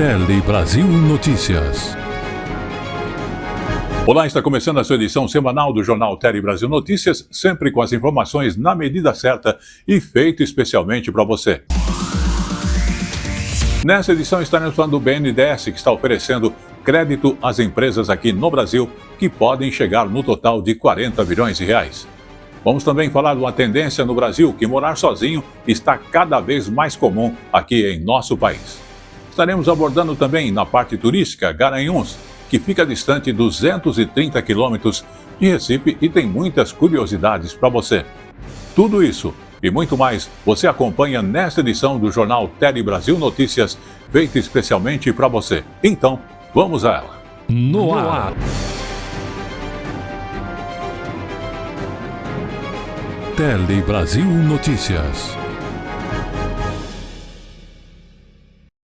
Tele Brasil Notícias. Olá, está começando a sua edição semanal do Jornal Tele Brasil Notícias, sempre com as informações na medida certa e feito especialmente para você. Nessa edição estaremos falando do BNDES, que está oferecendo crédito às empresas aqui no Brasil, que podem chegar no total de 40 bilhões de reais. Vamos também falar de uma tendência no Brasil, que morar sozinho está cada vez mais comum aqui em nosso país. Estaremos abordando também, na parte turística, Garanhuns, que fica distante 230 quilômetros de Recife e tem muitas curiosidades para você. Tudo isso e muito mais você acompanha nesta edição do Jornal Tele Brasil Notícias, feita especialmente para você. Então, vamos a ela. No ar. Tele Brasil Notícias.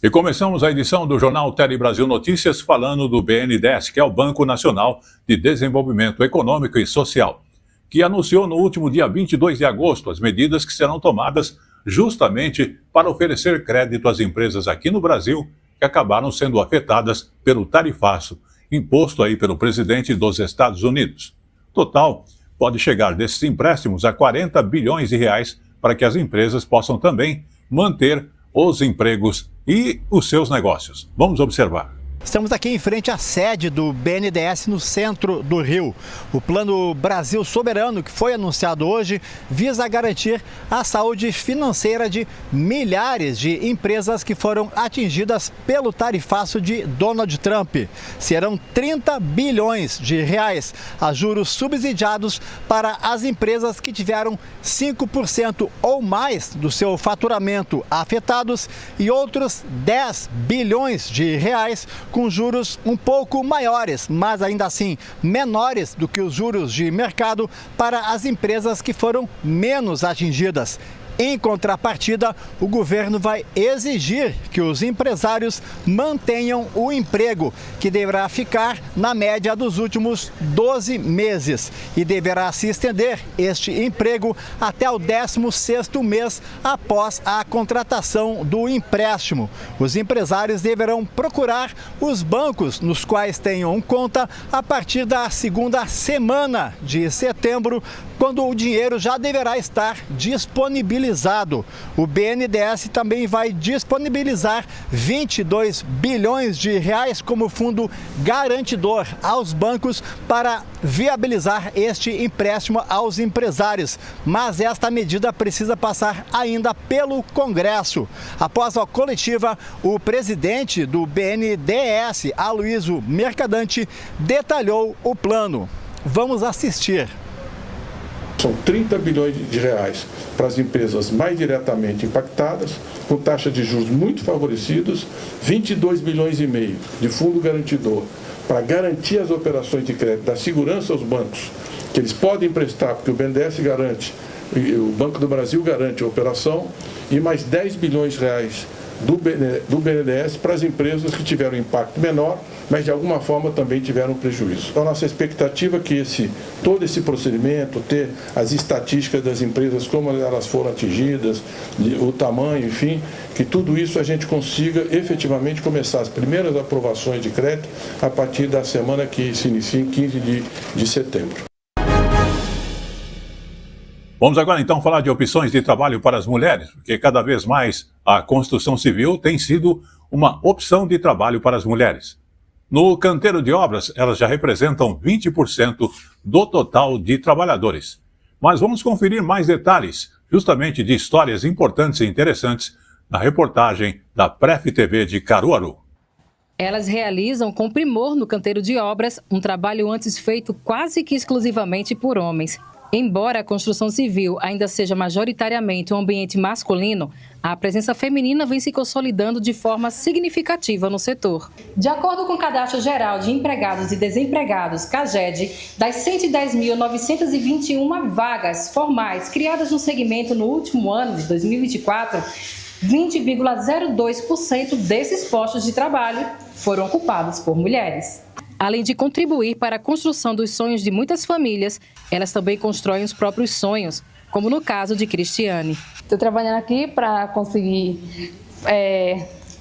E começamos a edição do Jornal Tele Brasil Notícias falando do BNDES, que é o Banco Nacional de Desenvolvimento Econômico e Social, que anunciou no último dia 22 de agosto as medidas que serão tomadas justamente para oferecer crédito às empresas aqui no Brasil que acabaram sendo afetadas pelo tarifaço imposto aí pelo presidente dos Estados Unidos. Total pode chegar desses empréstimos a 40 bilhões de reais para que as empresas possam também manter os empregos e os seus negócios. Vamos observar. Estamos aqui em frente à sede do BNDES no centro do Rio. O Plano Brasil Soberano, que foi anunciado hoje, visa garantir a saúde financeira de milhares de empresas que foram atingidas pelo tarifaço de Donald Trump. Serão 30 bilhões de reais a juros subsidiados para as empresas que tiveram 5% ou mais do seu faturamento afetados e outros 10 bilhões de reais com juros um pouco maiores, mas ainda assim menores do que os juros de mercado para as empresas que foram menos atingidas. Em contrapartida, o governo vai exigir que os empresários mantenham o emprego, que deverá ficar na média dos últimos 12 meses e deverá se estender este emprego até o 16º mês após a contratação do empréstimo. Os empresários deverão procurar os bancos nos quais tenham conta a partir da segunda semana de setembro, quando o dinheiro já deverá estar disponibilizado. O BNDES também vai disponibilizar 22 bilhões de reais como fundo garantidor aos bancos para viabilizar este empréstimo aos empresários. Mas esta medida precisa passar ainda pelo Congresso. Após a coletiva, o presidente do BNDES, Aloysio Mercadante, detalhou o plano. Vamos assistir. São 30 bilhões de reais para as empresas mais diretamente impactadas, com taxas de juros muito favorecidas, 22 bilhões e meio de fundo garantidor para garantir as operações de crédito, dar segurança aos bancos, que eles podem emprestar, porque o BNDES garante, o Banco do Brasil garante a operação, e mais 10 bilhões de reais do BNDES para as empresas que tiveram impacto menor, mas de alguma forma também tiveram prejuízo. Então, a nossa expectativa é que todo esse procedimento, ter as estatísticas das empresas, como elas foram atingidas, o tamanho, enfim, que tudo isso a gente consiga efetivamente começar as primeiras aprovações de crédito a partir da semana que se inicia em 15 de setembro. Vamos agora então falar de opções de trabalho para as mulheres, porque cada vez mais a construção civil tem sido uma opção de trabalho para as mulheres. No canteiro de obras, elas já representam 20% do total de trabalhadores. Mas vamos conferir mais detalhes, justamente de histórias importantes e interessantes, na reportagem da Pref TV de Caruaru. Elas realizam com primor no canteiro de obras um trabalho antes feito quase que exclusivamente por homens. Embora a construção civil ainda seja majoritariamente um ambiente masculino, a presença feminina vem se consolidando de forma significativa no setor. De acordo com o Cadastro Geral de Empregados e Desempregados, CAGED, das 110.921 vagas formais criadas no segmento no último ano de 2024, 20,02% desses postos de trabalho foram ocupados por mulheres. Além de contribuir para a construção dos sonhos de muitas famílias, elas também constroem os próprios sonhos, como no caso de Cristiane. Estou trabalhando aqui para conseguir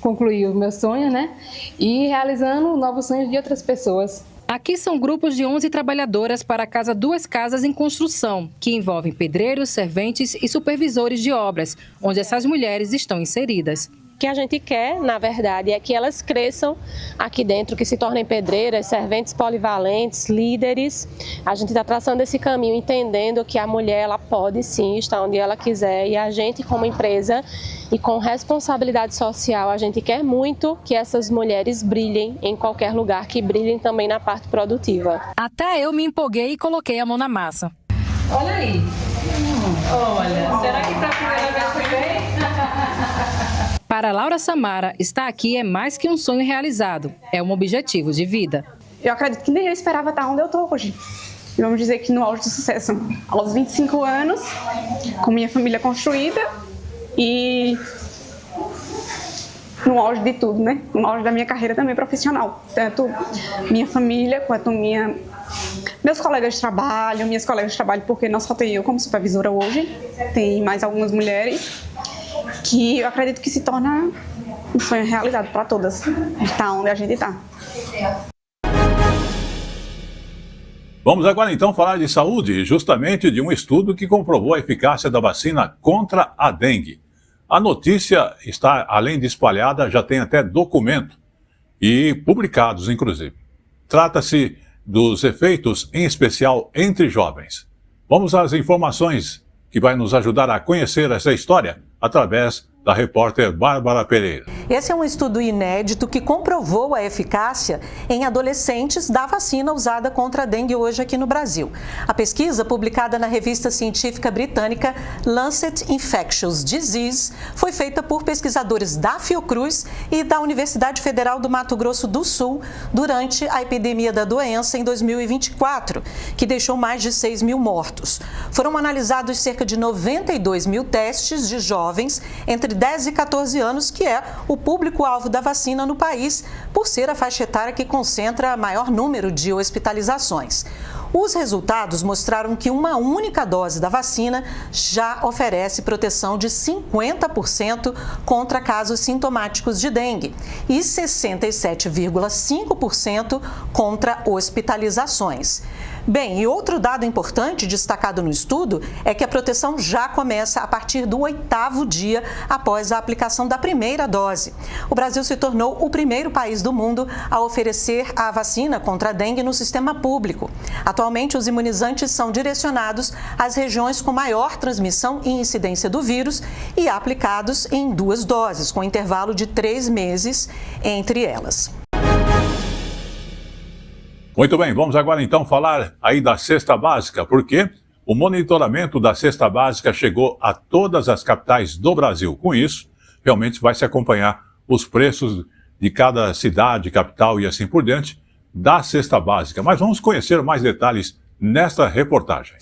concluir o meu sonho, né? E realizando novos sonhos de outras pessoas. Aqui são grupos de 11 trabalhadoras para a Casa Duas Casas em construção, que envolvem pedreiros, serventes e supervisores de obras, onde essas mulheres estão inseridas. O que a gente quer, na verdade, é que elas cresçam aqui dentro, que se tornem pedreiras, serventes polivalentes, líderes. A gente está traçando esse caminho, entendendo que a mulher ela pode sim estar onde ela quiser, e a gente, como empresa e com responsabilidade social, a gente quer muito que essas mulheres brilhem em qualquer lugar, que brilhem também na parte produtiva. Até eu me empolguei e coloquei a mão na massa. Olha aí. Olha, será que para a primeira vez foi bem? Para Laura Samara, estar aqui é mais que um sonho realizado, é um objetivo de vida. Eu acredito que nem eu esperava estar onde eu estou hoje. E vamos dizer que no auge do sucesso, aos 25 anos, com minha família construída e no auge de tudo, né? No auge da minha carreira também profissional. Tanto minha família quanto meus colegas de trabalho, minhas colegas de trabalho, porque não só tenho eu como supervisora hoje, tem mais algumas mulheres, que eu acredito que se torna um sonho realizado para todas, de estar onde a gente está. Vamos agora então falar de saúde, justamente de um estudo que comprovou a eficácia da vacina contra a dengue. A notícia está, além de espalhada, já tem até documento, e publicados inclusive. Trata-se dos efeitos, em especial entre jovens. Vamos às informações que vai nos ajudar a conhecer essa história através da repórter Bárbara Pereira. Esse é um estudo inédito que comprovou a eficácia em adolescentes da vacina usada contra a dengue hoje aqui no Brasil. A pesquisa, publicada na revista científica britânica Lancet Infectious Disease, foi feita por pesquisadores da Fiocruz e da Universidade Federal do Mato Grosso do Sul durante a epidemia da doença em 2024, que deixou mais de 6 mil mortos. Foram analisados cerca de 92 mil testes de jovens entre 10 e 14 anos, que é o público-alvo da vacina no país, por ser a faixa etária que concentra maior número de hospitalizações. Os resultados mostraram que uma única dose da vacina já oferece proteção de 50% contra casos sintomáticos de dengue e 67,5% contra hospitalizações. Bem, e outro dado importante destacado no estudo é que a proteção já começa a partir do 8º dia após a aplicação da primeira dose. O Brasil se tornou o primeiro país do mundo a oferecer a vacina contra a dengue no sistema público. Atualmente, os imunizantes são direcionados às regiões com maior transmissão e incidência do vírus e aplicados em 2 doses, com intervalo de 3 meses entre elas. Muito bem, vamos agora então falar aí da cesta básica, porque o monitoramento da cesta básica chegou a todas as capitais do Brasil. Com isso, realmente vai se acompanhar os preços de cada cidade, capital e assim por diante da cesta básica. Mas vamos conhecer mais detalhes nesta reportagem.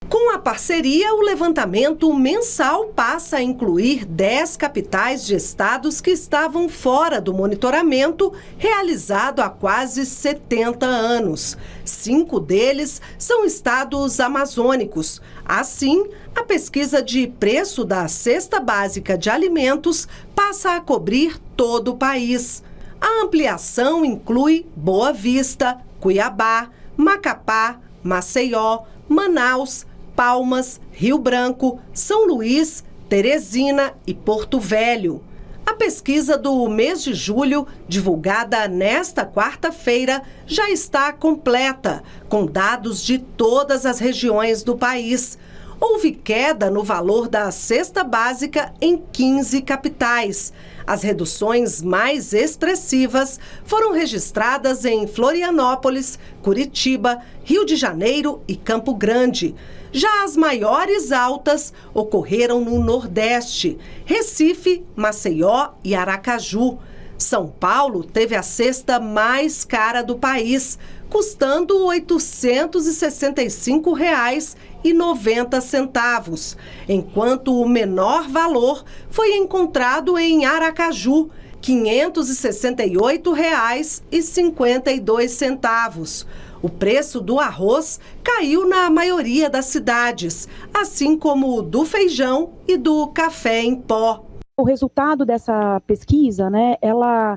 Com a parceria, o levantamento mensal passa a incluir 10 capitais de estados que estavam fora do monitoramento realizado há quase 70 anos. 5 deles são estados amazônicos. Assim, a pesquisa de preço da cesta básica de alimentos passa a cobrir todo o país. A ampliação inclui Boa Vista, Cuiabá, Macapá, Maceió, Manaus, Palmas, Rio Branco, São Luís, Teresina e Porto Velho. A pesquisa do mês de julho, divulgada nesta quarta-feira, já está completa, com dados de todas as regiões do país. Houve queda no valor da cesta básica em 15 capitais. As reduções mais expressivas foram registradas em Florianópolis, Curitiba, Rio de Janeiro e Campo Grande. Já as maiores altas ocorreram no Nordeste, Recife, Maceió e Aracaju. São Paulo teve a cesta mais cara do país, custando R$ 865,90, enquanto o menor valor foi encontrado em Aracaju, R$ 568,52. O preço do arroz caiu na maioria das cidades, assim como o do feijão e do café em pó. O resultado dessa pesquisa, né, ela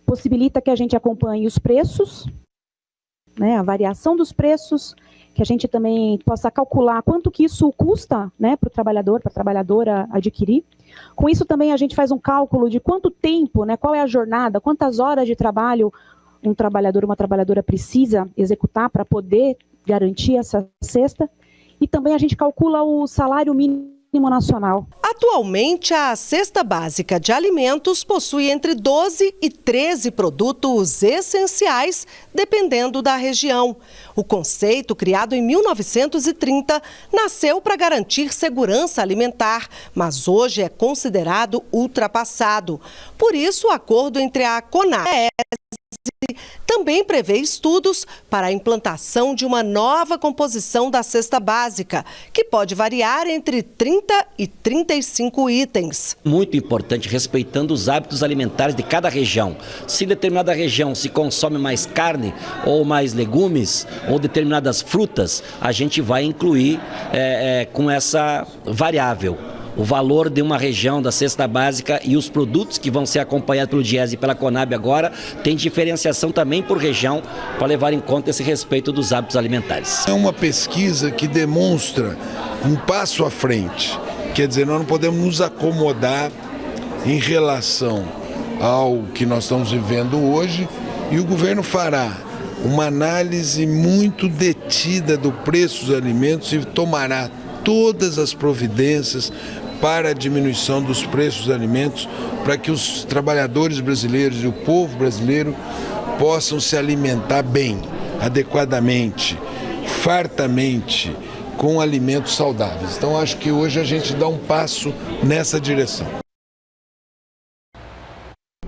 possibilita que a gente acompanhe os preços, né, a variação dos preços, que a gente também possa calcular quanto que isso custa, né, para o trabalhador, para a trabalhadora adquirir. Com isso também a gente faz um cálculo de quanto tempo, né, qual é a jornada, quantas horas de trabalho um trabalhador, uma trabalhadora precisa executar para poder garantir essa cesta. E também a gente calcula o salário mínimo nacional. Atualmente, a cesta básica de alimentos possui entre 12 e 13 produtos essenciais, dependendo da região. O conceito, criado em 1930, nasceu para garantir segurança alimentar, mas hoje é considerado ultrapassado. Por isso, o acordo entre a CONAES também prevê estudos para a implantação de uma nova composição da cesta básica, que pode variar entre 30 e 35 itens. Muito importante, respeitando os hábitos alimentares de cada região. Se em determinada região se consome mais carne ou mais legumes ou determinadas frutas, a gente vai incluir com essa variável o valor de uma região da cesta básica, e os produtos que vão ser acompanhados pelo Diese e pela Conab agora tem diferenciação também por região para levar em conta esse respeito dos hábitos alimentares. É uma pesquisa que demonstra um passo à frente, quer dizer, nós não podemos nos acomodar em relação ao que nós estamos vivendo hoje, e o governo fará uma análise muito detida do preço dos alimentos e tomará todas as providências para a diminuição dos preços dos alimentos, para que os trabalhadores brasileiros e o povo brasileiro possam se alimentar bem, adequadamente, fartamente, com alimentos saudáveis. Então, acho que hoje a gente dá um passo nessa direção.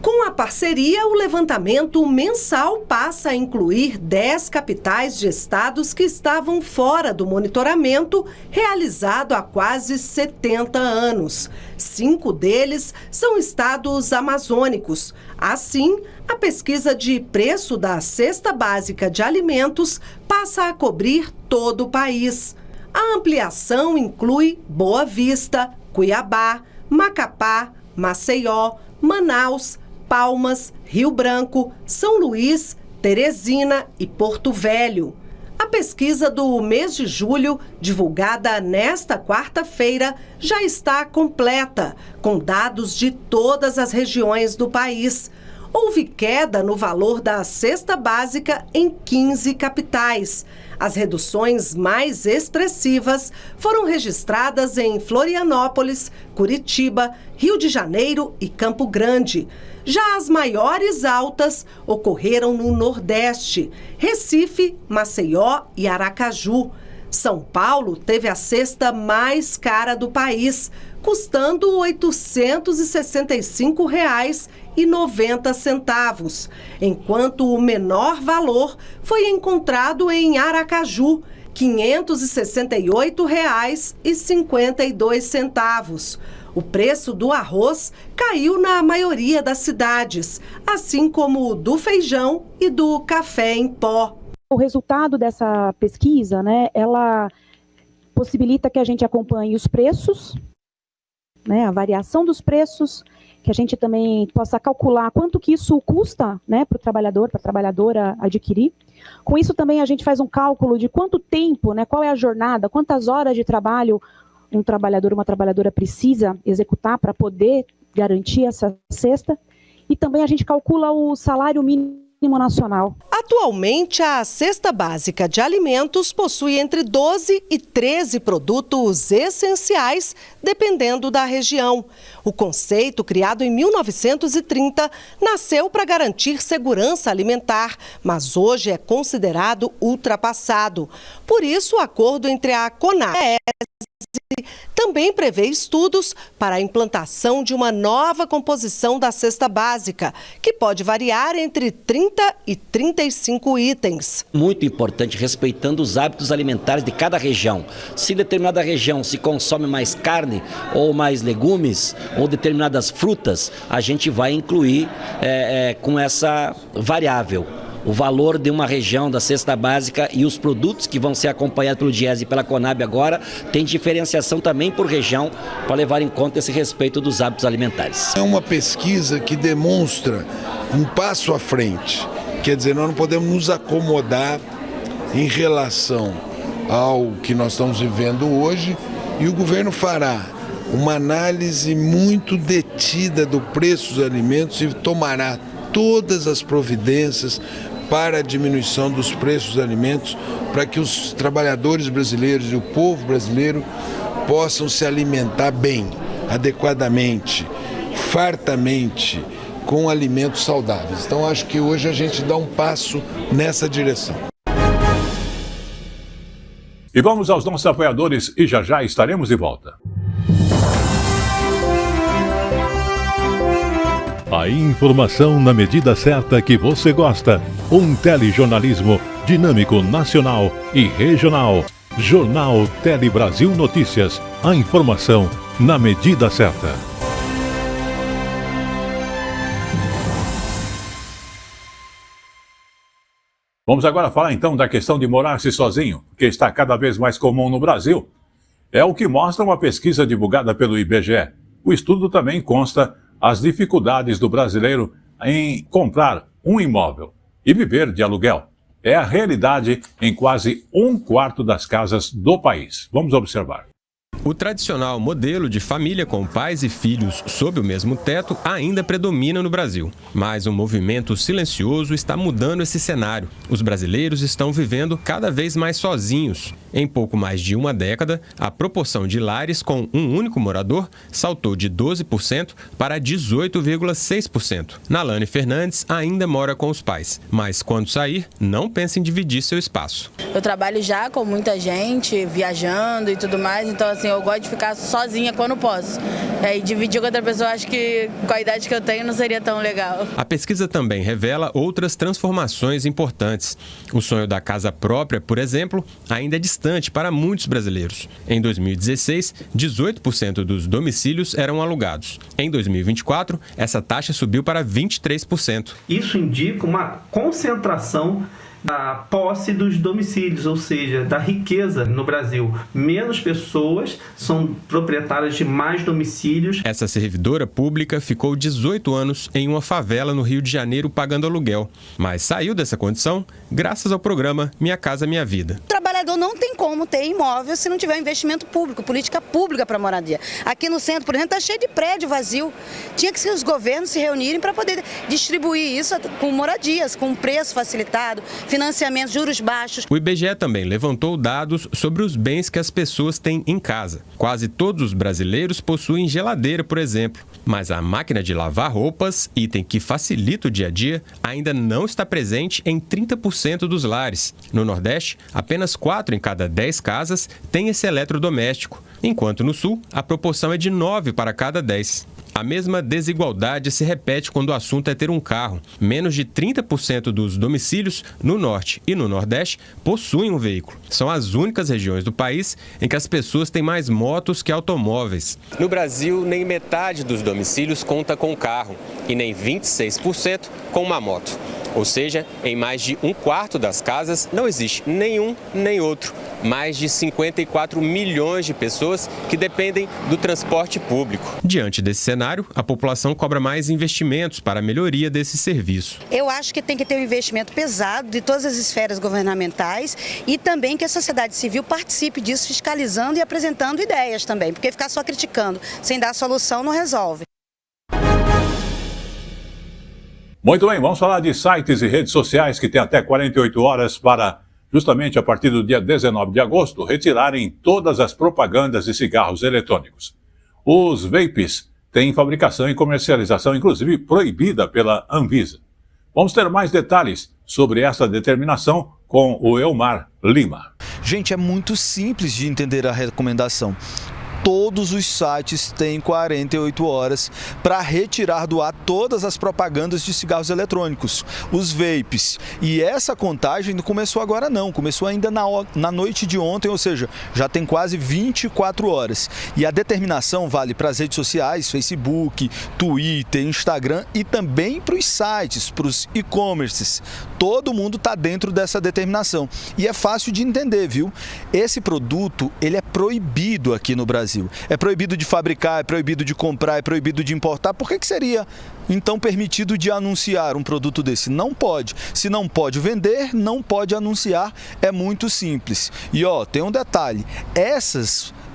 Com a parceria, o levantamento mensal passa a incluir 10 capitais de estados que estavam fora do monitoramento realizado há quase 70 anos. 5 deles são estados amazônicos. Assim, a pesquisa de preço da cesta básica de alimentos passa a cobrir todo o país. A ampliação inclui Boa Vista, Cuiabá, Macapá, Maceió, Manaus, Palmas, Rio Branco, São Luís, Teresina e Porto Velho. A pesquisa do mês de julho, divulgada nesta quarta-feira, já está completa, com dados de todas as regiões do país. Houve queda no valor da cesta básica em 15 capitais. As reduções mais expressivas foram registradas em Florianópolis, Curitiba, Rio de Janeiro e Campo Grande. Já as maiores altas ocorreram no Nordeste, Recife, Maceió e Aracaju. São Paulo teve a cesta mais cara do país, custando R$ 865,90, enquanto o menor valor foi encontrado em Aracaju, R$ 568,52. O preço do arroz caiu na maioria das cidades, assim como o do feijão e do café em pó. O resultado dessa pesquisa, né, ela possibilita que a gente acompanhe os preços, né, a variação dos preços, que a gente também possa calcular quanto que isso custa, né, para o trabalhador, para a trabalhadora adquirir. Com isso também a gente faz um cálculo de quanto tempo, né, qual é a jornada, quantas horas de trabalho um trabalhador, uma trabalhadora precisa executar para poder garantir essa cesta. E também a gente calcula o salário mínimo nacional. Atualmente, a cesta básica de alimentos possui entre 12 e 13 produtos essenciais, dependendo da região. O conceito, criado em 1930, nasceu para garantir segurança alimentar, mas hoje é considerado ultrapassado. Por isso, o acordo entre a CONAES também prevê estudos para a implantação de uma nova composição da cesta básica, que pode variar entre 30 e 35 itens. Muito importante, respeitando os hábitos alimentares de cada região. Se em determinada região se consome mais carne ou mais legumes ou determinadas frutas, a gente vai incluir com essa variável o valor de uma região da cesta básica e os produtos que vão ser acompanhados pelo Diese e pela Conab agora tem diferenciação também por região para levar em conta esse respeito dos hábitos alimentares. É uma pesquisa que demonstra um passo à frente, quer dizer, nós não podemos nos acomodar em relação ao que nós estamos vivendo hoje, e o governo fará uma análise muito detida do preço dos alimentos e tomará todas as providências para a diminuição dos preços dos alimentos, para que os trabalhadores brasileiros e o povo brasileiro possam se alimentar bem, adequadamente, fartamente, com alimentos saudáveis. Então acho que hoje a gente dá um passo nessa direção. E vamos aos nossos apoiadores e já estaremos de volta. A informação na medida certa que você gosta. Um telejornalismo dinâmico, nacional e regional. Jornal Tele Brasil Notícias. A informação na medida certa. Vamos agora falar então da questão de morar-se sozinho, que está cada vez mais comum no Brasil. É o que mostra uma pesquisa divulgada pelo IBGE. O estudo também consta as dificuldades do brasileiro em comprar um imóvel e viver de aluguel. É a realidade em quase 1/4 das casas do país. Vamos observar. O tradicional modelo de família com pais e filhos sob o mesmo teto ainda predomina no Brasil. Mas um movimento silencioso está mudando esse cenário. Os brasileiros estão vivendo cada vez mais sozinhos. Em pouco mais de uma década, a proporção de lares com um único morador saltou de 12% para 18,6%. Nalane Fernandes ainda mora com os pais, mas quando sair, não pensa em dividir seu espaço. Eu trabalho já com muita gente, viajando e tudo mais, então assim, eu gosto de ficar sozinha quando posso. E dividir com outra pessoa, acho que com a idade que eu tenho não seria tão legal. A pesquisa também revela outras transformações importantes. O sonho da casa própria, por exemplo, ainda é distante para muitos brasileiros. Em 2016, 18% dos domicílios eram alugados. Em 2024, essa taxa subiu para 23%. Isso indica uma concentração da posse dos domicílios, ou seja, da riqueza no Brasil. Menos pessoas são proprietárias de mais domicílios. Essa servidora pública ficou 18 anos em uma favela no Rio de Janeiro pagando aluguel, mas saiu dessa condição graças ao programa Minha Casa Minha Vida. O trabalhador não tem como ter imóvel se não tiver investimento público, política pública para moradia. Aqui no centro, por exemplo, está cheio de prédio vazio. Tinha que os governos se reunirem para poder distribuir isso com moradias, com preço facilitado, financiamento, juros baixos. O IBGE também levantou dados sobre os bens que as pessoas têm em casa. Quase todos os brasileiros possuem geladeira, por exemplo. Mas a máquina de lavar roupas, item que facilita o dia a dia, ainda não está presente em 30% dos lares. No Nordeste, apenas 4 em cada 10 casas têm esse eletrodoméstico, enquanto no Sul, a proporção é de 9 para cada 10. A mesma desigualdade se repete quando o assunto é ter um carro. Menos de 30% dos domicílios no Norte e no Nordeste possuem um veículo. São as únicas regiões do país em que as pessoas têm mais motos que automóveis. No Brasil, nem metade dos domicílios conta com carro e nem 26% com uma moto. Ou seja, em mais de 1/4 das casas não existe nenhum nem outro. Mais de 54 milhões de pessoas que dependem do transporte público. Diante desse cenário, a população cobra mais investimentos para a melhoria desse serviço. Eu acho que tem que ter um investimento pesado de todas as esferas governamentais e também que a sociedade civil participe disso, fiscalizando e apresentando ideias também, porque ficar só criticando sem dar solução não resolve. Muito bem, vamos falar de sites e redes sociais que têm até 48 horas para, justamente a partir do dia 19 de agosto, retirarem todas as propagandas de cigarros eletrônicos. Os vapes têm fabricação e comercialização, inclusive, proibida pela Anvisa. Vamos ter mais detalhes sobre essa determinação com o Elmar Lima. Gente, é muito simples de entender a recomendação. todos os sites têm 48 horas para retirar do ar todas as propagandas de cigarros eletrônicos, os vapes. E essa contagem não começou agora não, começou ainda na noite de ontem, ou seja, já tem quase 24 horas. E a determinação vale para as redes sociais, Facebook, Twitter, Instagram e também para os sites, para os e-commerces. Todo mundo está dentro dessa determinação. E é fácil de entender, viu? Esse produto, ele é proibido aqui no Brasil. É proibido de fabricar, é proibido de comprar, é proibido de importar. Por que seria, então, permitido de anunciar um produto desse? Não pode. Se não pode vender, não pode anunciar. É muito simples. E, tem um detalhe.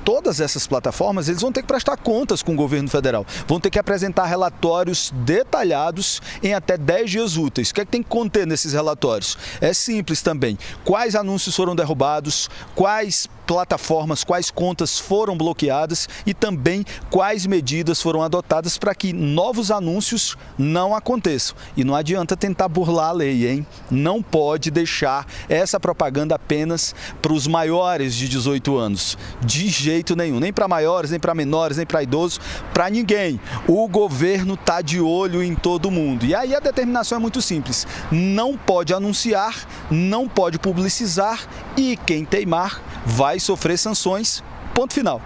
Todas essas plataformas, eles vão ter que prestar contas com o governo federal. Vão ter que apresentar relatórios detalhados em até 10 dias úteis. O que é que tem que conter nesses relatórios? É simples também. Quais anúncios foram derrubados, quais plataformas, quais contas foram bloqueadas e também quais medidas foram adotadas para que novos anúncios não aconteçam. E não adianta tentar burlar a lei, hein? Não pode deixar essa propaganda apenas para os maiores de 18 anos. De jeito nenhum, nem para maiores, nem para menores, nem para idosos, para ninguém. O governo está de olho em todo mundo. E aí a determinação é muito simples. Não pode anunciar, não pode publicizar e quem teimar vai sofrer sanções. Ponto final.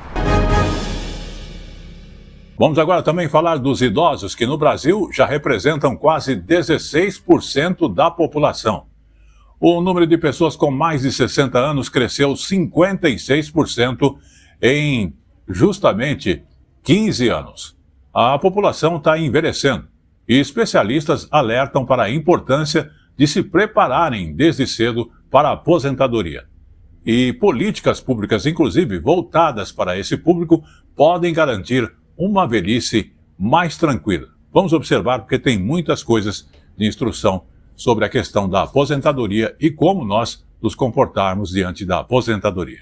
Vamos agora também falar dos idosos, que no Brasil já representam quase 16% da população. O número de pessoas com mais de 60 anos cresceu 56% em justamente 15 anos. A população está envelhecendo e especialistas alertam para a importância de se prepararem desde cedo para a aposentadoria. E políticas públicas, inclusive voltadas para esse público, podem garantir uma velhice mais tranquila. Vamos observar, porque tem muitas coisas de instrução sobre a questão da aposentadoria e como nós nos comportarmos diante da aposentadoria.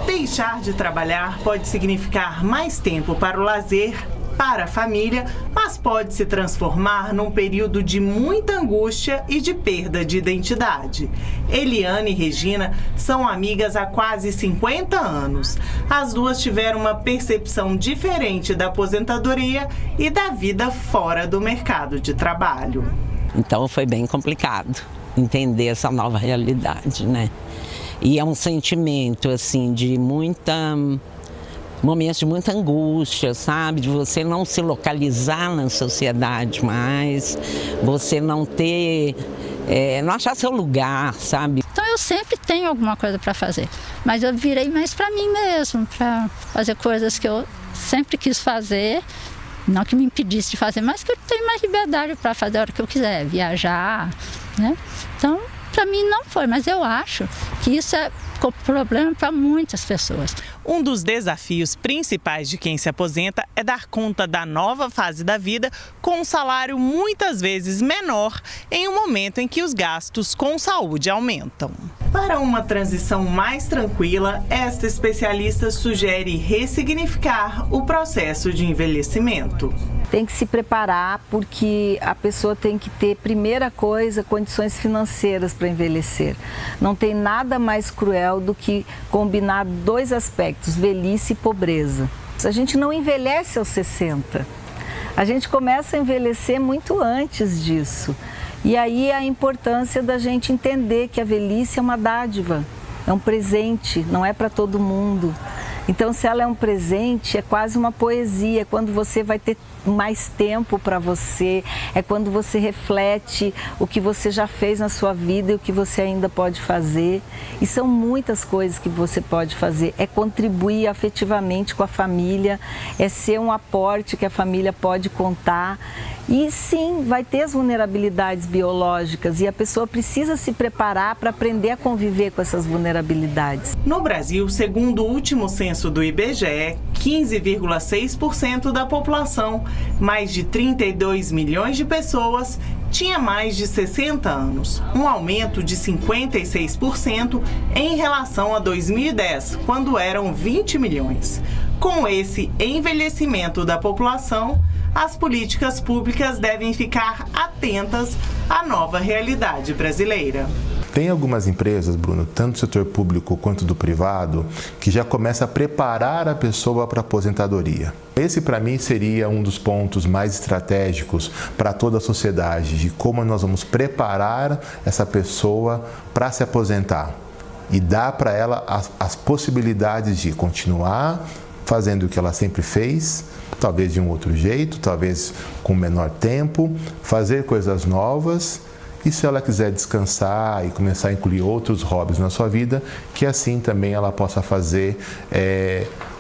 Deixar de trabalhar pode significar mais tempo para o lazer, para a família, mas pode se transformar num período de muita angústia e de perda de identidade. Eliane e Regina são amigas há quase 50 anos. As duas tiveram uma percepção diferente da aposentadoria e da vida fora do mercado de trabalho. Então foi bem complicado entender essa nova realidade, né? E é um sentimento, assim, de momentos de muita angústia, sabe? De você não se localizar na sociedade mais, você não ter, não achar seu lugar, sabe? Então eu sempre tenho alguma coisa para fazer, mas eu virei mais para mim mesmo, para fazer coisas que eu sempre quis fazer, não que me impedisse de fazer, mas que eu tenho mais liberdade para fazer a hora que eu quiser, viajar, né? Então, para mim não foi, mas eu acho que isso é problema para muitas pessoas. Um dos desafios principais de quem se aposenta é dar conta da nova fase da vida com um salário muitas vezes menor em um momento em que os gastos com saúde aumentam. Para uma transição mais tranquila, esta especialista sugere ressignificar o processo de envelhecimento. Tem que se preparar porque a pessoa tem que ter, primeira coisa, condições financeiras para envelhecer. Não tem nada mais cruel do que combinar dois aspectos, velhice e pobreza. A gente não envelhece aos 60, a gente começa a envelhecer muito antes disso. E aí a importância da gente entender que a velhice é uma dádiva, é um presente, não é para todo mundo. Então, se ela é um presente, é quase uma poesia, é quando você vai ter mais tempo para você, é quando você reflete o que você já fez na sua vida e o que você ainda pode fazer. E são muitas coisas que você pode fazer, é contribuir afetivamente com a família, é ser um aporte que a família pode contar. E sim, vai ter as vulnerabilidades biológicas e a pessoa precisa se preparar para aprender a conviver com essas vulnerabilidades. No Brasil, segundo o último censo do IBGE, 15,6% da população, mais de 32 milhões de pessoas, tinha mais de 60 anos, um aumento de 56% em relação a 2010, quando eram 20 milhões. Com esse envelhecimento da população, as políticas públicas devem ficar atentas à nova realidade brasileira. Tem algumas empresas, Bruno, tanto do setor público quanto do privado, que já começa a preparar a pessoa para a aposentadoria. Esse, para mim, seria um dos pontos mais estratégicos para toda a sociedade, de como nós vamos preparar essa pessoa para se aposentar e dar para ela as possibilidades de continuar fazendo o que ela sempre fez, talvez de um outro jeito, talvez com menor tempo, fazer coisas novas. E se ela quiser descansar e começar a incluir outros hobbies na sua vida, que assim também ela possa fazer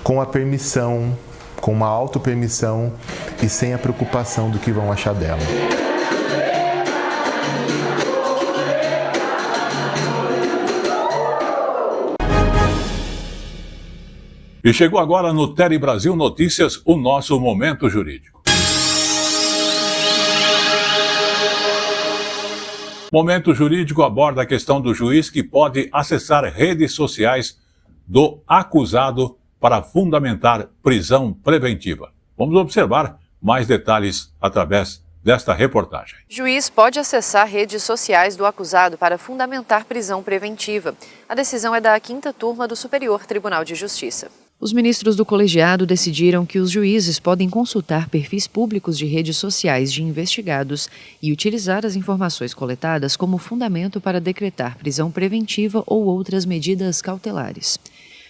com a permissão, com uma autopermissão e sem a preocupação do que vão achar dela. E chegou agora no Tele Brasil Notícias o nosso Momento Jurídico. Momento Jurídico aborda a questão do juiz que pode acessar redes sociais do acusado para fundamentar prisão preventiva. Vamos observar mais detalhes através desta reportagem. Juiz pode acessar redes sociais do acusado para fundamentar prisão preventiva. A decisão é da 5ª Turma do Superior Tribunal de Justiça. Os ministros do colegiado decidiram que os juízes podem consultar perfis públicos de redes sociais de investigados e utilizar as informações coletadas como fundamento para decretar prisão preventiva ou outras medidas cautelares.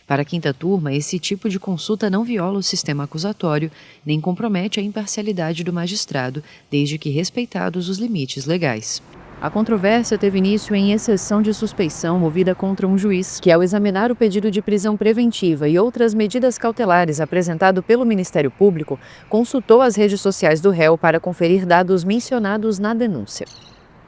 Para a 5ª Turma, esse tipo de consulta não viola o sistema acusatório nem compromete a imparcialidade do magistrado, desde que respeitados os limites legais. A controvérsia teve início em exceção de suspeição movida contra um juiz que, ao examinar o pedido de prisão preventiva e outras medidas cautelares apresentado pelo Ministério Público, consultou as redes sociais do réu para conferir dados mencionados na denúncia.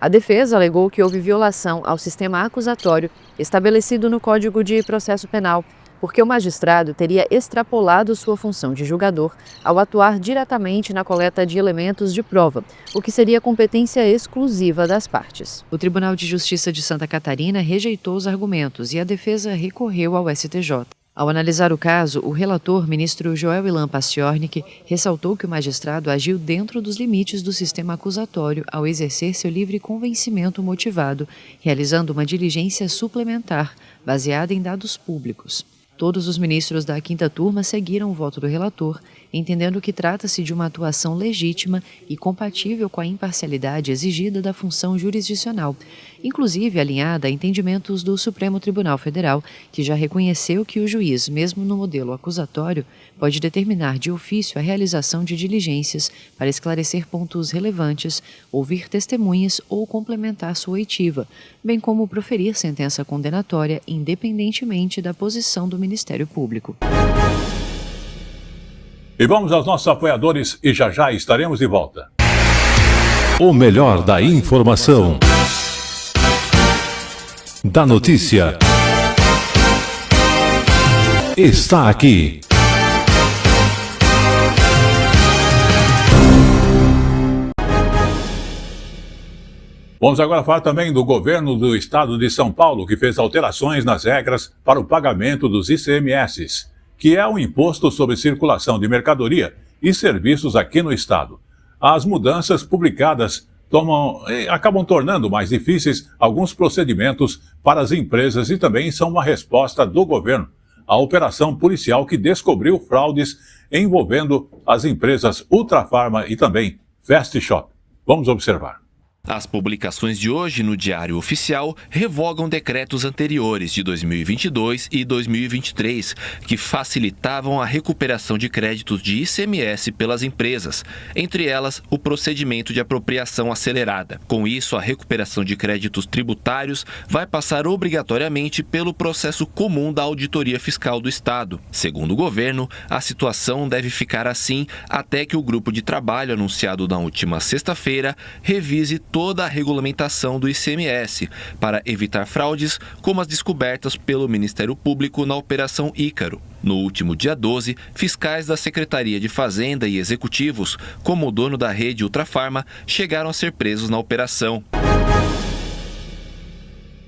A defesa alegou que houve violação ao sistema acusatório estabelecido no Código de Processo Penal, porque o magistrado teria extrapolado sua função de julgador ao atuar diretamente na coleta de elementos de prova, o que seria competência exclusiva das partes. O Tribunal de Justiça de Santa Catarina rejeitou os argumentos e a defesa recorreu ao STJ. Ao analisar o caso, o relator, ministro Joel Ilan Paciornik, ressaltou que o magistrado agiu dentro dos limites do sistema acusatório ao exercer seu livre convencimento motivado, realizando uma diligência suplementar, baseada em dados públicos. Todos os ministros da 5ª Turma seguiram o voto do relator, entendendo que trata-se de uma atuação legítima e compatível com a imparcialidade exigida da função jurisdicional, inclusive alinhada a entendimentos do Supremo Tribunal Federal, que já reconheceu que o juiz, mesmo no modelo acusatório, pode determinar de ofício a realização de diligências para esclarecer pontos relevantes, ouvir testemunhas ou complementar sua oitiva, bem como proferir sentença condenatória independentemente da posição do Ministério Público. E vamos aos nossos apoiadores e já estaremos de volta. O melhor da informação, da notícia, está aqui. Vamos agora falar também do governo do estado de São Paulo, que fez alterações nas regras para o pagamento dos ICMS, que é o Imposto sobre Circulação de Mercadoria e Serviços aqui no estado. As mudanças publicadas acabam tornando mais difíceis alguns procedimentos para as empresas e também são uma resposta do governo à operação policial que descobriu fraudes envolvendo as empresas Ultrafarma e também Fast Shop. Vamos observar. As publicações de hoje no Diário Oficial revogam decretos anteriores de 2022 e 2023 que facilitavam a recuperação de créditos de ICMS pelas empresas, entre elas o procedimento de apropriação acelerada. Com isso, a recuperação de créditos tributários vai passar obrigatoriamente pelo processo comum da Auditoria Fiscal do Estado. Segundo o governo, a situação deve ficar assim até que o grupo de trabalho anunciado na última sexta-feira revise toda a regulamentação do ICMS para evitar fraudes como as descobertas pelo Ministério Público na Operação Ícaro. No último dia 12, fiscais da Secretaria de Fazenda e executivos, como o dono da rede Ultrafarma, chegaram a ser presos na operação.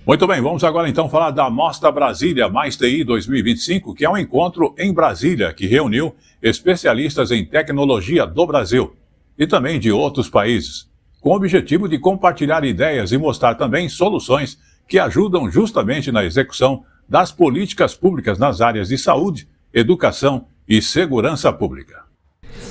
Muito bem, vamos agora então falar da Mostra Brasília Mais TI 2025, que é um encontro em Brasília que reuniu especialistas em tecnologia do Brasil e também de outros países, com o objetivo de compartilhar ideias e mostrar também soluções que ajudam justamente na execução das políticas públicas nas áreas de saúde, educação e segurança pública.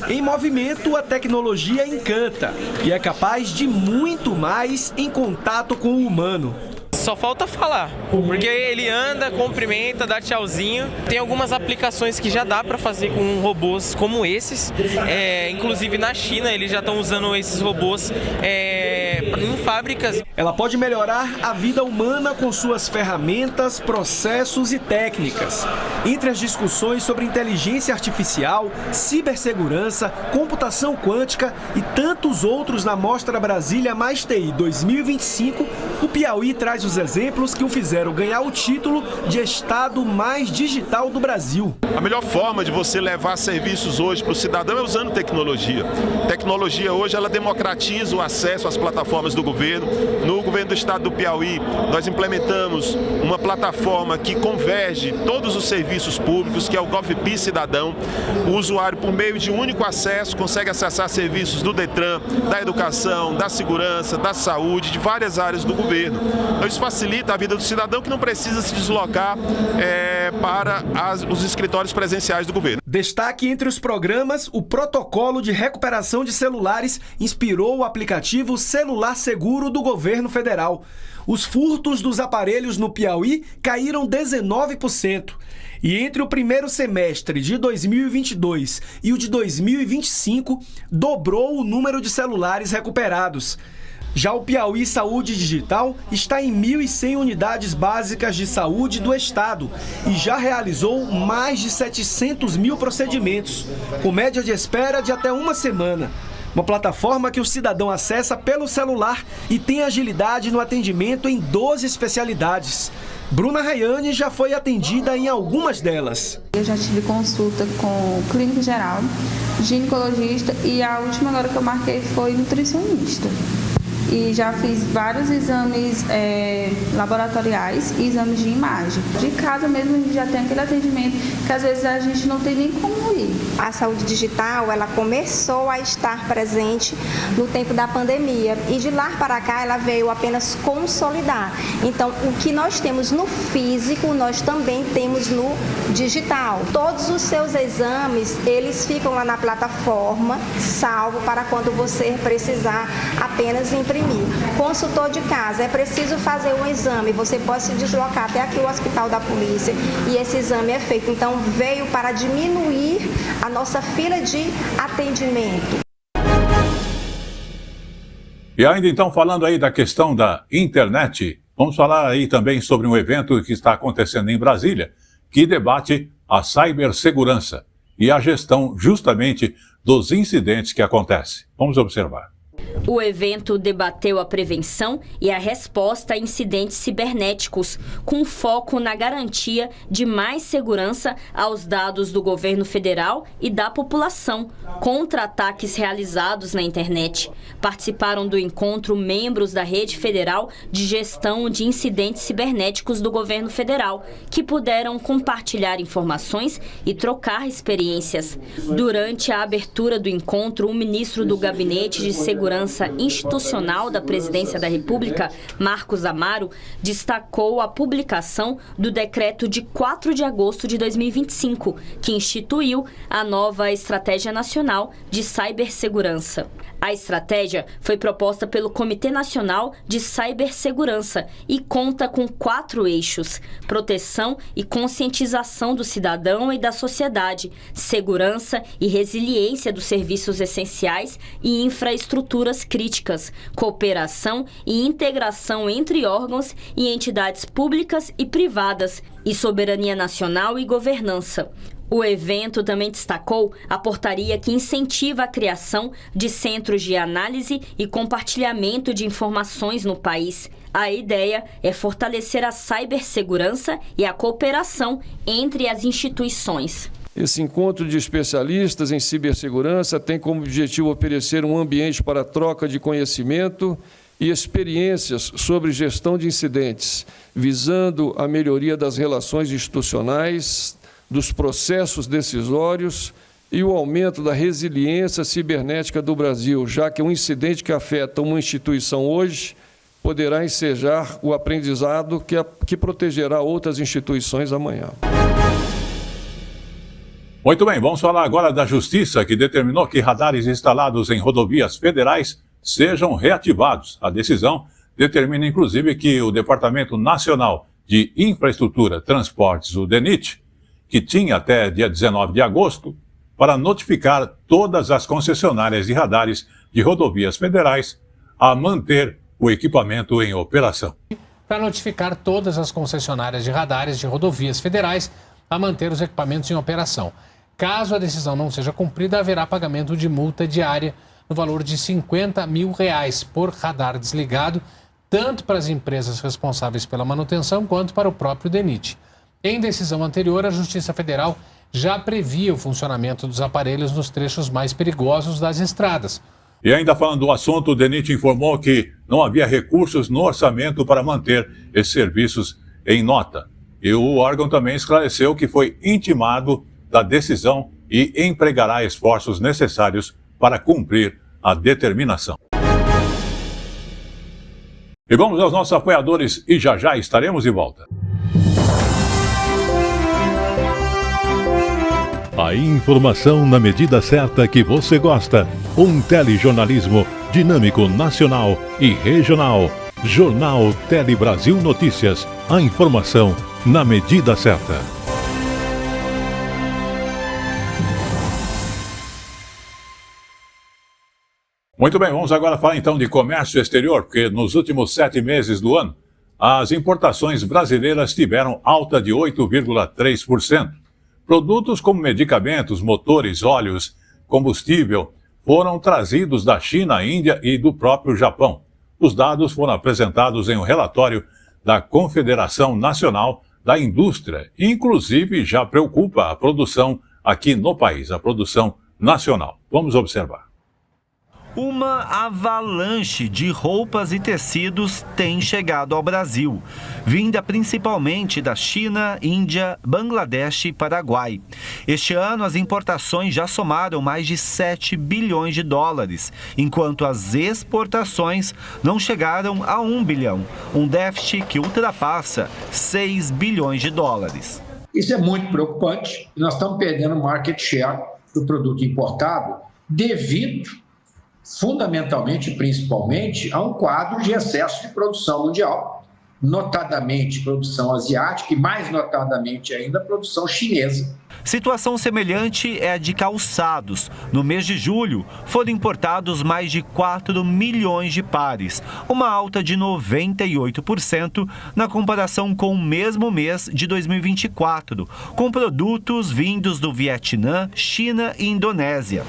Em movimento, a tecnologia encanta e é capaz de muito mais em contato com o humano. Só falta falar, porque ele anda, cumprimenta, dá tchauzinho. Tem algumas aplicações que já dá para fazer com robôs como esses. Inclusive na China eles já estão usando esses robôs em fábricas. Ela pode melhorar a vida humana com suas ferramentas, processos e técnicas. Entre as discussões sobre inteligência artificial, cibersegurança, computação quântica e tantos outros na Mostra Brasília Mais TI 2025, o Piauí traz os exemplos que o fizeram ganhar o título de estado mais digital do Brasil. A melhor forma de você levar serviços hoje para o cidadão é usando tecnologia. Tecnologia hoje ela democratiza o acesso às plataformas do governo. No governo do estado do Piauí, nós implementamos uma plataforma que converge todos os serviços públicos, que é o GovPi Cidadão. O usuário, por meio de um único acesso, consegue acessar serviços do Detran, da educação, da segurança, da saúde, de várias áreas do governo. Então, isso facilita a vida do cidadão que não precisa se deslocar para os escritórios presenciais do governo. Destaque entre os programas, o protocolo de recuperação de celulares inspirou o aplicativo Celular Seguro do governo federal. Os furtos dos aparelhos no Piauí caíram 19%. E entre o primeiro semestre de 2022 e o de 2025, dobrou o número de celulares recuperados. Já o Piauí Saúde Digital está em 1.100 unidades básicas de saúde do estado e já realizou mais de 700 mil procedimentos, com média de espera de até uma semana. Uma plataforma que o cidadão acessa pelo celular e tem agilidade no atendimento em 12 especialidades. Bruna Rayane já foi atendida em algumas delas. Eu já tive consulta com o clínico geral, ginecologista e a última agora que eu marquei foi nutricionista. E já fiz vários exames laboratoriais e exames de imagem. De casa mesmo a gente já tem aquele atendimento que às vezes a gente não tem nem como ir. A saúde digital, ela começou a estar presente no tempo da pandemia e de lá para cá ela veio apenas consolidar. Então, o que nós temos no físico, nós também temos no digital. Todos os seus exames, eles ficam lá na plataforma, salvo para quando você precisar apenas imprimir. Consultor de casa, é preciso fazer um exame, você pode se deslocar até aqui o hospital da polícia e esse exame é feito. Então, veio para diminuir a nossa fila de atendimento. E ainda então, falando aí da questão da internet, vamos falar aí também sobre um evento que está acontecendo em Brasília, que debate a cibersegurança e a gestão justamente dos incidentes que acontecem. Vamos observar. O evento debateu a prevenção e a resposta a incidentes cibernéticos, com foco na garantia de mais segurança aos dados do governo federal e da população contra ataques realizados na internet. Participaram do encontro membros da Rede Federal de Gestão de Incidentes Cibernéticos do governo federal, que puderam compartilhar informações e trocar experiências. Durante a abertura do encontro, o ministro do Gabinete de Segurança Institucional da Presidência da República, Marcos Amaro, destacou a publicação do decreto de 4 de agosto de 2025, que instituiu a nova Estratégia Nacional de Cibersegurança. A estratégia foi proposta pelo Comitê Nacional de Cibersegurança e conta com 4 eixos: proteção e conscientização do cidadão e da sociedade, segurança e resiliência dos serviços essenciais e infraestruturas críticas, cooperação e integração entre órgãos e entidades públicas e privadas, e soberania nacional e governança. O evento também destacou a portaria que incentiva a criação de centros de análise e compartilhamento de informações no país. A ideia é fortalecer a cibersegurança e a cooperação entre as instituições. Esse encontro de especialistas em cibersegurança tem como objetivo oferecer um ambiente para a troca de conhecimento e experiências sobre gestão de incidentes, visando a melhoria das relações institucionais, dos processos decisórios e o aumento da resiliência cibernética do Brasil, já que um incidente que afeta uma instituição hoje poderá ensejar o aprendizado que protegerá outras instituições amanhã. Muito bem, vamos falar agora da Justiça, que determinou que radares instalados em rodovias federais sejam reativados. A decisão determina, inclusive, que o Departamento Nacional de Infraestrutura Transportes, o DENIT, que tinha até dia 19 de agosto, para notificar todas as concessionárias de radares de rodovias federais a manter o equipamento em operação. Para notificar todas as concessionárias de radares de rodovias federais a manter os equipamentos em operação. Caso a decisão não seja cumprida, haverá pagamento de multa diária no valor de R$50 mil por radar desligado, tanto para as empresas responsáveis pela manutenção quanto para o próprio DENIT. Em decisão anterior, a Justiça Federal já previa o funcionamento dos aparelhos nos trechos mais perigosos das estradas. E ainda falando do assunto, o DENIT informou que não havia recursos no orçamento para manter esses serviços em nota. E o órgão também esclareceu que foi intimado da decisão e empregará esforços necessários para cumprir a determinação. E vamos aos nossos apoiadores e já estaremos de volta. A informação na medida certa que você gosta. Um telejornalismo dinâmico, nacional e regional. Jornal Tele Brasil Notícias. A informação na medida certa. Muito bem, vamos agora falar então de comércio exterior, porque nos últimos 7 meses do ano, as importações brasileiras tiveram alta de 8,3%. Produtos como medicamentos, motores, óleos, combustível foram trazidos da China, Índia e do próprio Japão. Os dados foram apresentados em um relatório da Confederação Nacional da Indústria, inclusive já preocupa a produção aqui no país, a produção nacional. Vamos observar. Uma avalanche de roupas e tecidos tem chegado ao Brasil, vinda principalmente da China, Índia, Bangladesh e Paraguai. Este ano, as importações já somaram mais de 7 bilhões de dólares, enquanto as exportações não chegaram a 1 bilhão, um déficit que ultrapassa 6 bilhões de dólares. Isso é muito preocupante. Nós estamos perdendo market share do produto importado devido fundamentalmente, principalmente, a um quadro de excesso de produção mundial, notadamente produção asiática e, mais notadamente ainda, produção chinesa. Situação semelhante é a de calçados. No mês de julho, foram importados mais de 4 milhões de pares, uma alta de 98% na comparação com o mesmo mês de 2024, com produtos vindos do Vietnã, China e Indonésia.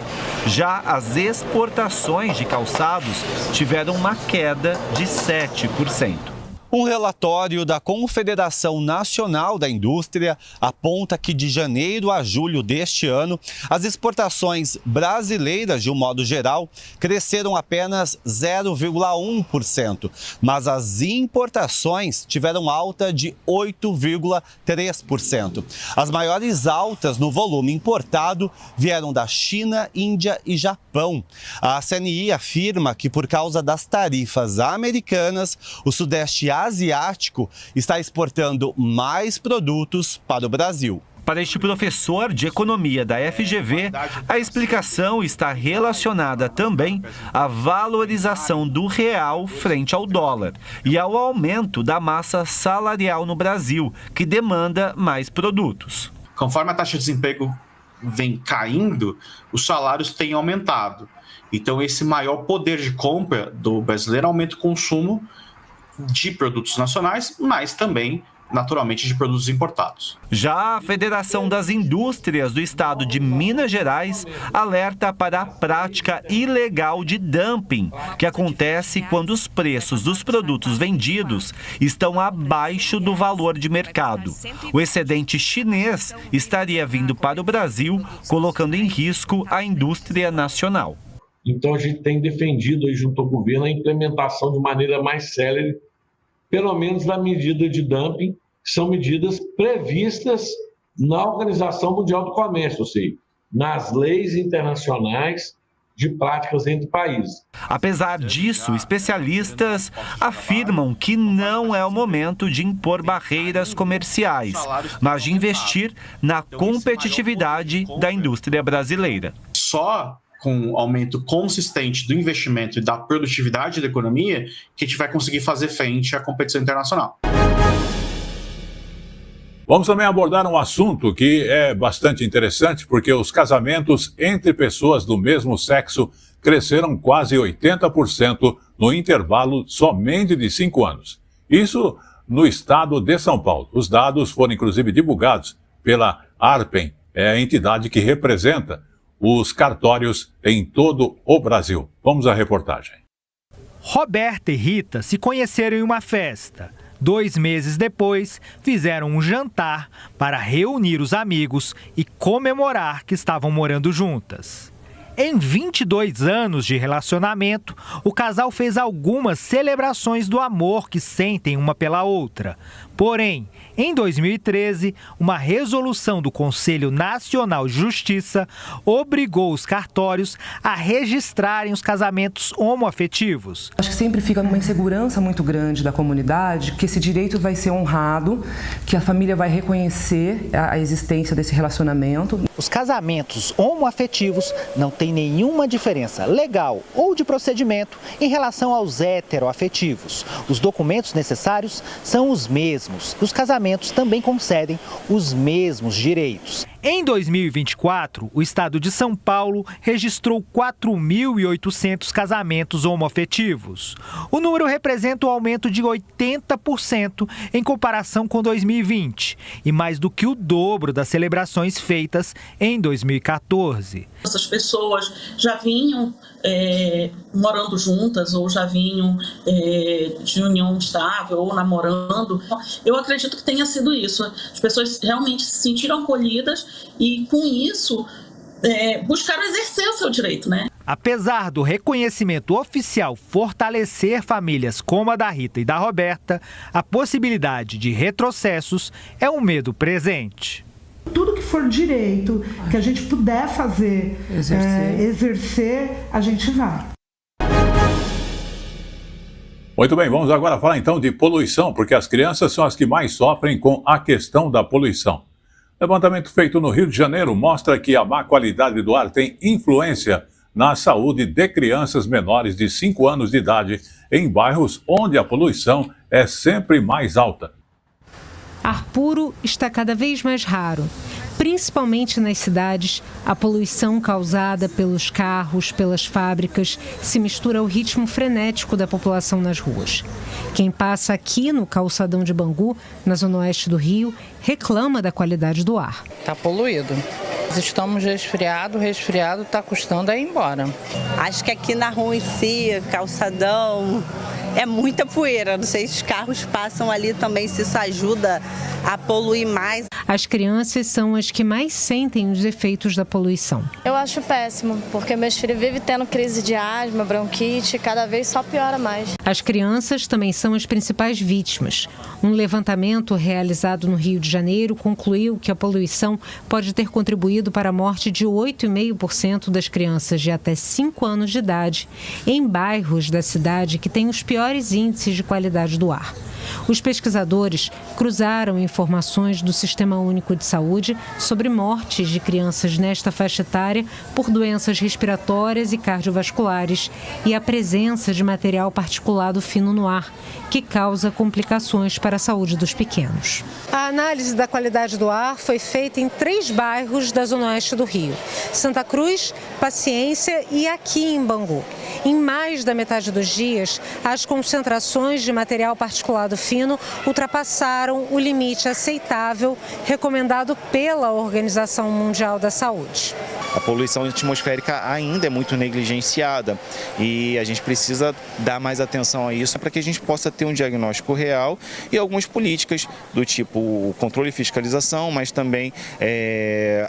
Já as exportações de calçados tiveram uma queda de 7%. Um relatório da Confederação Nacional da Indústria aponta que de janeiro a julho deste ano, as exportações brasileiras, de um modo geral, cresceram apenas 0,1%, mas as importações tiveram alta de 8,3%. As maiores altas no volume importado vieram da China, Índia e Japão. A CNI afirma que, por causa das tarifas americanas, o Sudeste Asiático está exportando mais produtos para o Brasil. Para este professor de economia da FGV, a explicação está relacionada também à valorização do real frente ao dólar e ao aumento da massa salarial no Brasil, que demanda mais produtos. Conforme a taxa de desemprego vem caindo, os salários têm aumentado. Então, esse maior poder de compra do brasileiro aumenta o consumo de produtos nacionais, mas também, naturalmente, de produtos importados. Já a Federação das Indústrias do Estado de Minas Gerais alerta para a prática ilegal de dumping, que acontece quando os preços dos produtos vendidos estão abaixo do valor de mercado. O excedente chinês estaria vindo para o Brasil, colocando em risco a indústria nacional. Então, a gente tem defendido aí junto ao governo a implementação de maneira mais célere, pelo menos da medida de dumping, que são medidas previstas na Organização Mundial do Comércio, ou seja, nas leis internacionais de práticas entre países. Apesar disso, especialistas afirmam que não é o momento de impor barreiras comerciais, mas de investir na competitividade da indústria brasileira. Só com o aumento consistente do investimento e da produtividade da economia que a gente vai conseguir fazer frente à competição internacional. Vamos também abordar um assunto que é bastante interessante, porque os casamentos entre pessoas do mesmo sexo cresceram quase 80% no intervalo somente de 5 anos. Isso no estado de São Paulo. Os dados foram inclusive divulgados pela Arpen, a entidade que representa os cartórios em todo o Brasil. Vamos à reportagem. Roberta e Rita se conheceram em uma festa. 2 meses depois, fizeram um jantar para reunir os amigos e comemorar que estavam morando juntas. Em 22 anos de relacionamento, o casal fez algumas celebrações do amor que sentem uma pela outra. Porém, em 2013, uma resolução do Conselho Nacional de Justiça obrigou os cartórios a registrarem os casamentos homoafetivos. Acho que sempre fica uma insegurança muito grande da comunidade que esse direito vai ser honrado, que a família vai reconhecer a existência desse relacionamento. Os casamentos homoafetivos não têm nenhuma diferença legal ou de procedimento em relação aos heteroafetivos. Os documentos necessários são os mesmos. Os casamentos também concedem os mesmos direitos. Em 2024, o estado de São Paulo registrou 4.800 casamentos homoafetivos. O número representa um aumento de 80% em comparação com 2020 e mais do que o dobro das celebrações feitas em 2014. Essas pessoas já vinham morando juntas ou já vinham de união estável ou namorando. Eu acredito que tenha sido isso. As pessoas realmente se sentiram acolhidas e, com isso, buscaram exercer o seu direito, né? Apesar do reconhecimento oficial fortalecer famílias como a da Rita e da Roberta, a possibilidade de retrocessos é um medo presente. Tudo que for direito, que a gente puder fazer, exercer, a gente vai. Muito bem, vamos agora falar então de poluição, porque as crianças são as que mais sofrem com a questão da poluição. Levantamento feito no Rio de Janeiro mostra que a má qualidade do ar tem influência na saúde de crianças menores de 5 anos de idade em bairros onde a poluição é sempre mais alta. Ar puro está cada vez mais raro. Principalmente nas cidades, a poluição causada pelos carros, pelas fábricas, se mistura ao ritmo frenético da população nas ruas. Quem passa aqui no calçadão de Bangu, na zona oeste do Rio, reclama da qualidade do ar. Está poluído. Estamos resfriado está custando a ir embora. Acho que aqui na rua em si, calçadão, é muita poeira. Não sei se os carros passam ali também, se isso ajuda a poluir mais. As crianças são as que mais sentem os efeitos da poluição. Eu acho péssimo, porque meus filhos vivem tendo crise de asma, bronquite, cada vez só piora mais. As crianças também são as principais vítimas. Um levantamento realizado no Rio de Janeiro concluiu que a poluição pode ter contribuído para a morte de 8,5% das crianças de até 5 anos de idade em bairros da cidade que têm os piores índices de qualidade do ar. Os pesquisadores cruzaram informações do Sistema Único de Saúde sobre mortes de crianças nesta faixa etária por doenças respiratórias e cardiovasculares e a presença de material particulado fino no ar, que causa complicações para a saúde dos pequenos. A análise da qualidade do ar foi feita em 3 bairros da zona oeste do Rio: Santa Cruz, Paciência e aqui em Bangu. Em mais da metade dos dias, as concentrações de material particulado fino ultrapassaram o limite aceitável recomendado pela Organização Mundial da Saúde. A poluição atmosférica ainda é muito negligenciada e a gente precisa dar mais atenção a isso para que a gente possa ter um diagnóstico real e algumas políticas do tipo controle e fiscalização, mas também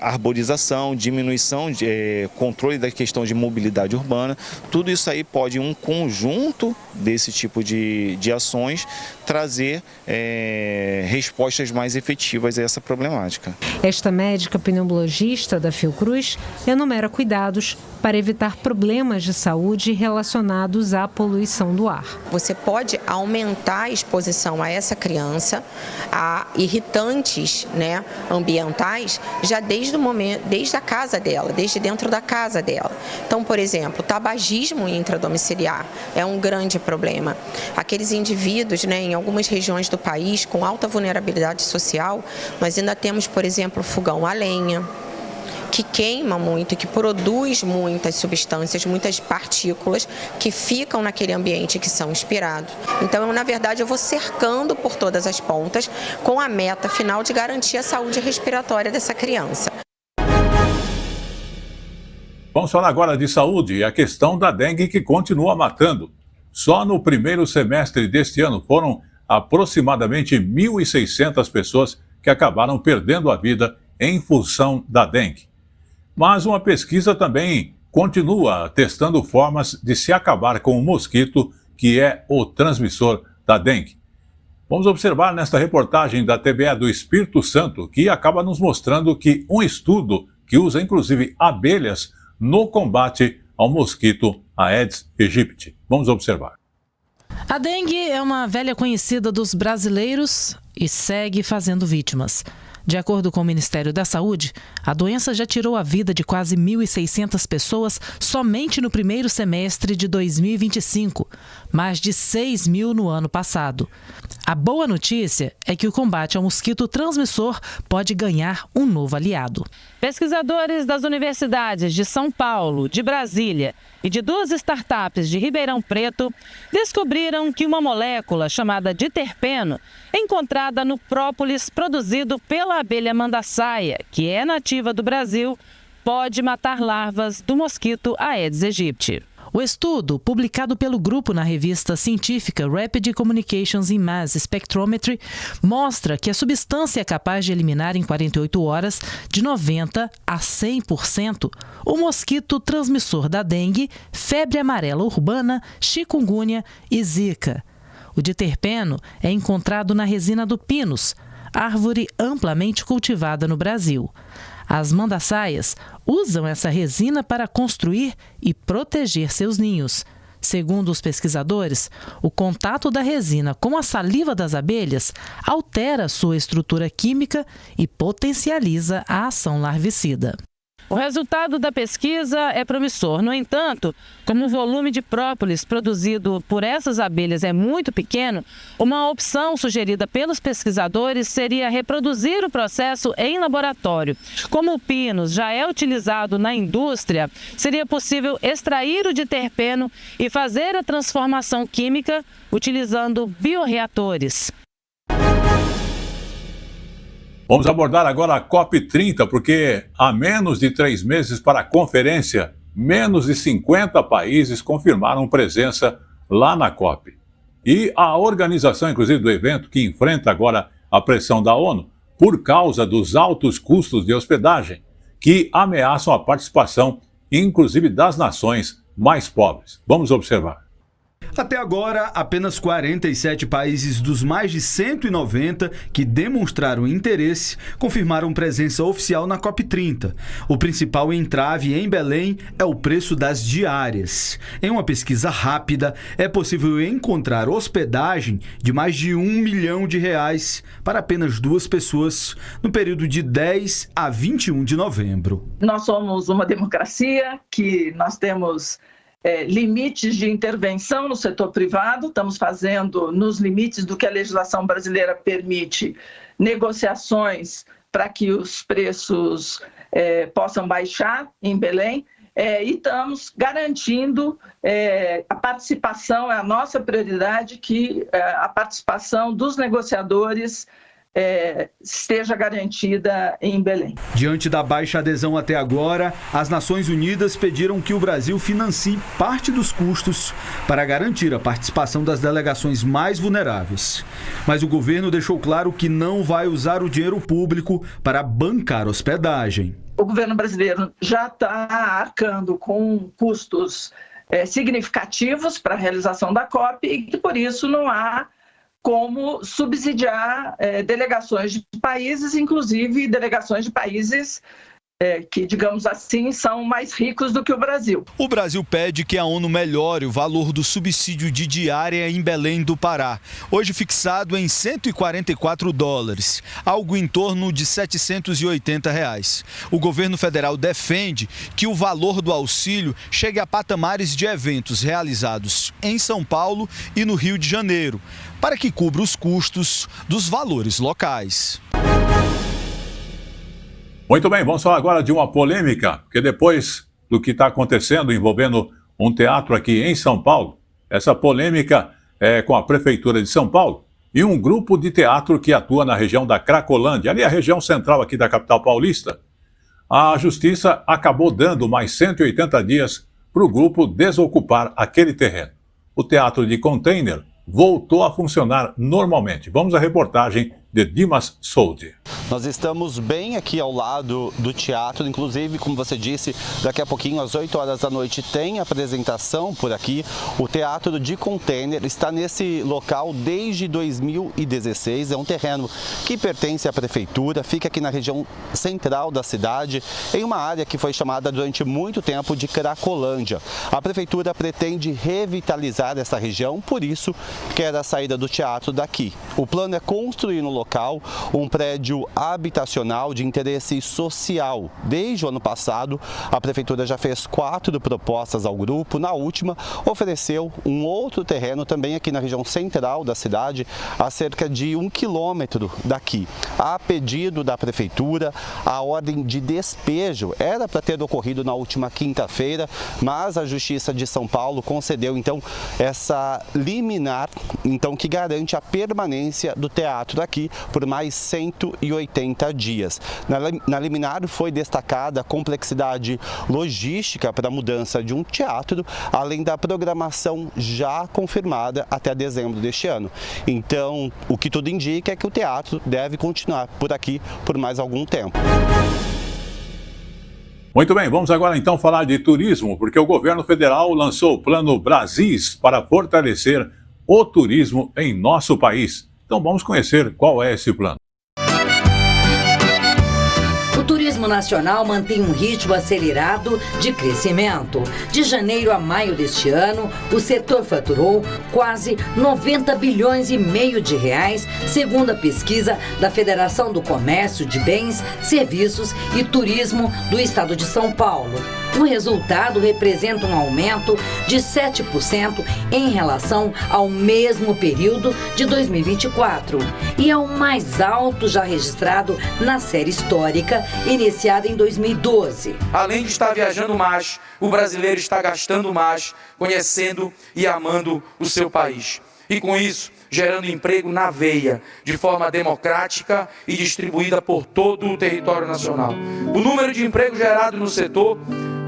arborização, diminuição, controle da questão de mobilidade urbana. Tudo isso aí pode, um conjunto desse tipo de ações, trazer respostas mais efetivas a essa problemática. Esta médica pneumologista da Fiocruz enumera cuidados para evitar problemas de saúde relacionados à poluição do ar. Você pode aumentar a exposição a essa criança a irritantes, ambientais, já desde a casa dela, desde dentro da casa dela. Então, por exemplo, o tabagismo intradomiciliar é um grande problema. Aqueles indivíduos, em algumas regiões do país com alta vulnerabilidade social, nós ainda temos, por exemplo, fogão a lenha, que queima muito, que produz muitas substâncias, muitas partículas que ficam naquele ambiente que são inspirados. Então, na verdade, eu vou cercando por todas as pontas com a meta final de garantir a saúde respiratória dessa criança. Vamos falar agora de saúde e a questão da dengue que continua matando. Só no primeiro semestre deste ano foram aproximadamente 1.600 pessoas que acabaram perdendo a vida em função da dengue. Mas uma pesquisa também continua testando formas de se acabar com o mosquito, que é o transmissor da dengue. Vamos observar nesta reportagem da TVE do Espírito Santo, que acaba nos mostrando que um estudo que usa inclusive abelhas no combate ao mosquito Aedes aegypti. Vamos observar. A dengue é uma velha conhecida dos brasileiros e segue fazendo vítimas. De acordo com o Ministério da Saúde, a doença já tirou a vida de quase 1.600 pessoas somente no primeiro semestre de 2025, mais de 6.000 no ano passado. A boa notícia é que o combate ao mosquito transmissor pode ganhar um novo aliado. Pesquisadores das universidades de São Paulo, de Brasília e de 2 startups de Ribeirão Preto descobriram que uma molécula chamada diterpeno, encontrada no própolis produzido pela abelha mandaçaia, que é nativa do Brasil, pode matar larvas do mosquito Aedes aegypti. O estudo, publicado pelo grupo na revista científica Rapid Communications in Mass Spectrometry, mostra que a substância é capaz de eliminar em 48 horas, de 90% a 100%, o mosquito transmissor da dengue, febre amarela urbana, chikungunya e zika. O diterpeno é encontrado na resina do pinus, árvore amplamente cultivada no Brasil. As mandaçaias usam essa resina para construir e proteger seus ninhos. Segundo os pesquisadores, o contato da resina com a saliva das abelhas altera sua estrutura química e potencializa a ação larvicida. O resultado da pesquisa é promissor. No entanto, como o volume de própolis produzido por essas abelhas é muito pequeno, uma opção sugerida pelos pesquisadores seria reproduzir o processo em laboratório. Como o pinus já é utilizado na indústria, seria possível extrair o diterpeno e fazer a transformação química utilizando bioreatores. Vamos abordar agora a COP30, porque há menos de 3 meses para a conferência, menos de 50 países confirmaram presença lá na COP. E a organização, inclusive, do evento, que enfrenta agora a pressão da ONU, por causa dos altos custos de hospedagem, que ameaçam a participação, inclusive, das nações mais pobres. Vamos observar. Até agora, apenas 47 países dos mais de 190 que demonstraram interesse confirmaram presença oficial na COP30. O principal entrave em Belém é o preço das diárias. Em uma pesquisa rápida, é possível encontrar hospedagem de mais de R$1 milhão para apenas 2 pessoas no período de 10 a 21 de novembro. Nós somos uma democracia que nós temos limites de intervenção no setor privado, estamos fazendo, nos limites do que a legislação brasileira permite, negociações para que os preços possam baixar em Belém, e estamos garantindo a participação, é a nossa prioridade, que a participação dos negociadores esteja garantida em Belém. Diante da baixa adesão até agora, as Nações Unidas pediram que o Brasil financie parte dos custos para garantir a participação das delegações mais vulneráveis. Mas o governo deixou claro que não vai usar o dinheiro público para bancar hospedagem. O governo brasileiro já está arcando com custos significativos para a realização da COP e que, por isso, não há como subsidiar delegações de países, inclusive delegações de países que, digamos assim, são mais ricos do que o Brasil. O Brasil pede que a ONU melhore o valor do subsídio de diária em Belém do Pará, hoje fixado em $144, algo em torno de R$ 780. O governo federal defende que o valor do auxílio chegue a patamares de eventos realizados em São Paulo e no Rio de Janeiro, para que cubra os custos dos valores locais. Muito bem, vamos falar agora de uma polêmica, porque depois do que está acontecendo envolvendo um teatro aqui em São Paulo, essa polêmica é com a Prefeitura de São Paulo e um grupo de teatro que atua na região da Cracolândia, ali a região central aqui da capital paulista. A Justiça acabou dando mais 180 dias para o grupo desocupar aquele terreno. O teatro de container voltou a funcionar normalmente. Vamos à reportagem de Dimas Soldi. Nós estamos bem aqui ao lado do teatro, inclusive, como você disse, daqui a pouquinho, às 8 horas da noite, tem apresentação por aqui. O teatro de container está nesse local desde 2016, é um terreno que pertence à prefeitura, fica aqui na região central da cidade, em uma área que foi chamada durante muito tempo de Cracolândia. A prefeitura pretende revitalizar essa região, por isso quer a saída do teatro daqui. O plano é construir no local um prédio habitacional de interesse social. Desde o ano passado, a prefeitura já fez 4 propostas ao grupo. Na última, ofereceu um outro terreno também aqui na região central da cidade, a cerca de 1 quilômetro daqui. A pedido da prefeitura, a ordem de despejo era para ter ocorrido na última quinta-feira, mas a Justiça de São Paulo concedeu então essa liminar, então, que garante a permanência do teatro aqui por mais 180 dias. Na liminar foi destacada a complexidade logística para a mudança de um teatro, além da programação já confirmada até dezembro deste ano. Então, o que tudo indica é que o teatro deve continuar por aqui por mais algum tempo. Muito bem, vamos agora então falar de turismo, porque o governo federal lançou o Plano Brasis para fortalecer o turismo em nosso país. Então vamos conhecer qual é esse plano. O turismo nacional mantém um ritmo acelerado de crescimento. De janeiro a maio deste ano, o setor faturou quase 90 bilhões e meio de reais, segundo a pesquisa da Federação do Comércio de Bens, Serviços e Turismo do Estado de São Paulo. O resultado representa um aumento de 7% em relação ao mesmo período de 2024 e é o mais alto já registrado na série histórica iniciada em 2012. Além de estar viajando mais, o brasileiro está gastando mais, conhecendo e amando o seu país. E com isso, gerando emprego na veia, de forma democrática e distribuída por todo o território nacional. O número de empregos gerados no setor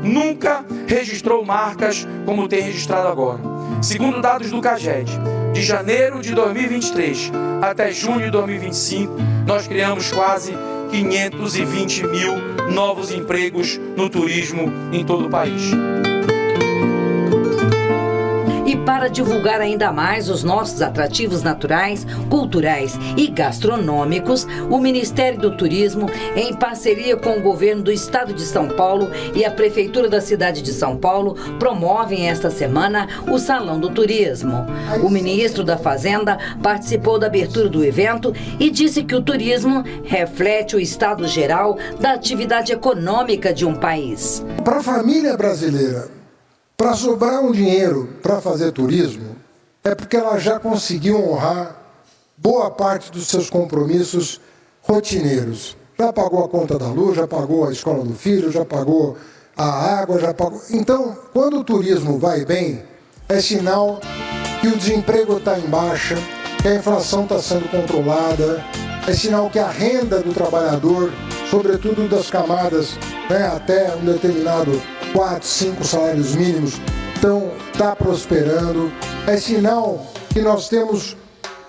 nunca registrou marcas como tem registrado agora. Segundo dados do CAGED, de janeiro de 2023 até junho de 2025, nós criamos quase 520 mil novos empregos no turismo em todo o país. E para divulgar ainda mais os nossos atrativos naturais, culturais e gastronômicos, o Ministério do Turismo, em parceria com o governo do Estado de São Paulo e a Prefeitura da cidade de São Paulo, promovem esta semana o Salão do Turismo. O ministro da Fazenda participou da abertura do evento e disse que o turismo reflete o estado geral da atividade econômica de um país. Para a família brasileira, para sobrar um dinheiro para fazer turismo, é porque ela já conseguiu honrar boa parte dos seus compromissos rotineiros. Já pagou a conta da luz, já pagou a escola do filho, já pagou a água, já pagou... Então, quando o turismo vai bem, é sinal que o desemprego está em baixa, que a inflação está sendo controlada, é sinal que a renda do trabalhador, sobretudo das camadas, até um determinado 4, 5 salários mínimos, está prosperando. É sinal que nós temos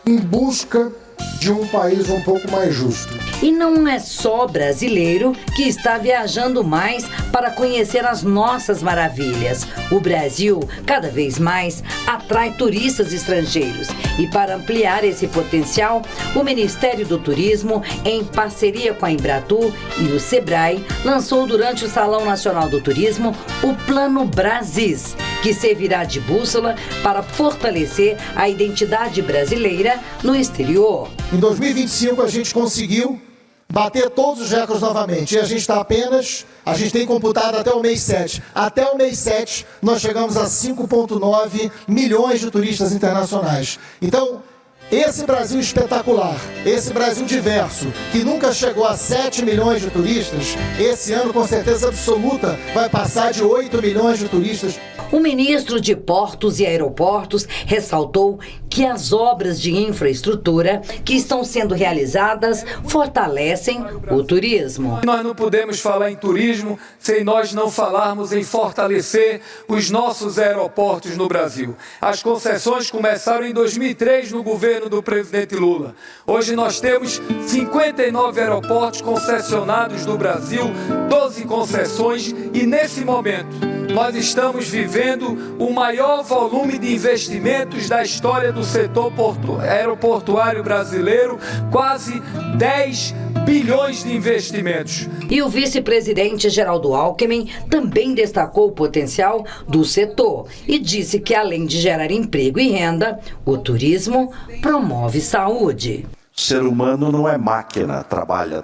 em busca de um país um pouco mais justo. E não é só brasileiro que está viajando mais para conhecer as nossas maravilhas. O Brasil, cada vez mais, atrai turistas estrangeiros. E para ampliar esse potencial, o Ministério do Turismo, em parceria com a Embratur e o Sebrae, lançou durante o Salão Nacional do Turismo o Plano Brasis, que servirá de bússola para fortalecer a identidade brasileira no exterior. Em 2025 a gente conseguiu bater todos os recordes novamente. E a gente tem computado até o mês 7. Até o mês 7 nós chegamos a 5,9 milhões de turistas internacionais. Então, esse Brasil espetacular, esse Brasil diverso, que nunca chegou a 7 milhões de turistas, esse ano com certeza absoluta vai passar de 8 milhões de turistas. O ministro de Portos e Aeroportos ressaltou que as obras de infraestrutura que estão sendo realizadas fortalecem o turismo. Nós não podemos falar em turismo sem nós não falarmos em fortalecer os nossos aeroportos no Brasil. As concessões começaram em 2003 no governo do presidente Lula. Hoje nós temos 59 aeroportos concessionados no Brasil, 12 concessões, e nesse momento nós estamos vivendo o maior volume de investimentos da história do setor aeroportuário brasileiro, quase 10 bilhões de investimentos. E o vice-presidente Geraldo Alckmin também destacou o potencial do setor e disse que, além de gerar emprego e renda, o turismo promove saúde. O ser humano não é máquina, trabalha,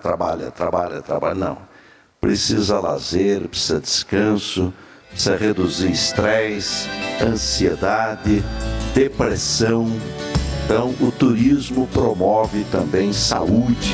não. Precisa lazer, precisa descanso, precisa reduzir estresse, ansiedade, depressão. Então, o turismo promove também saúde.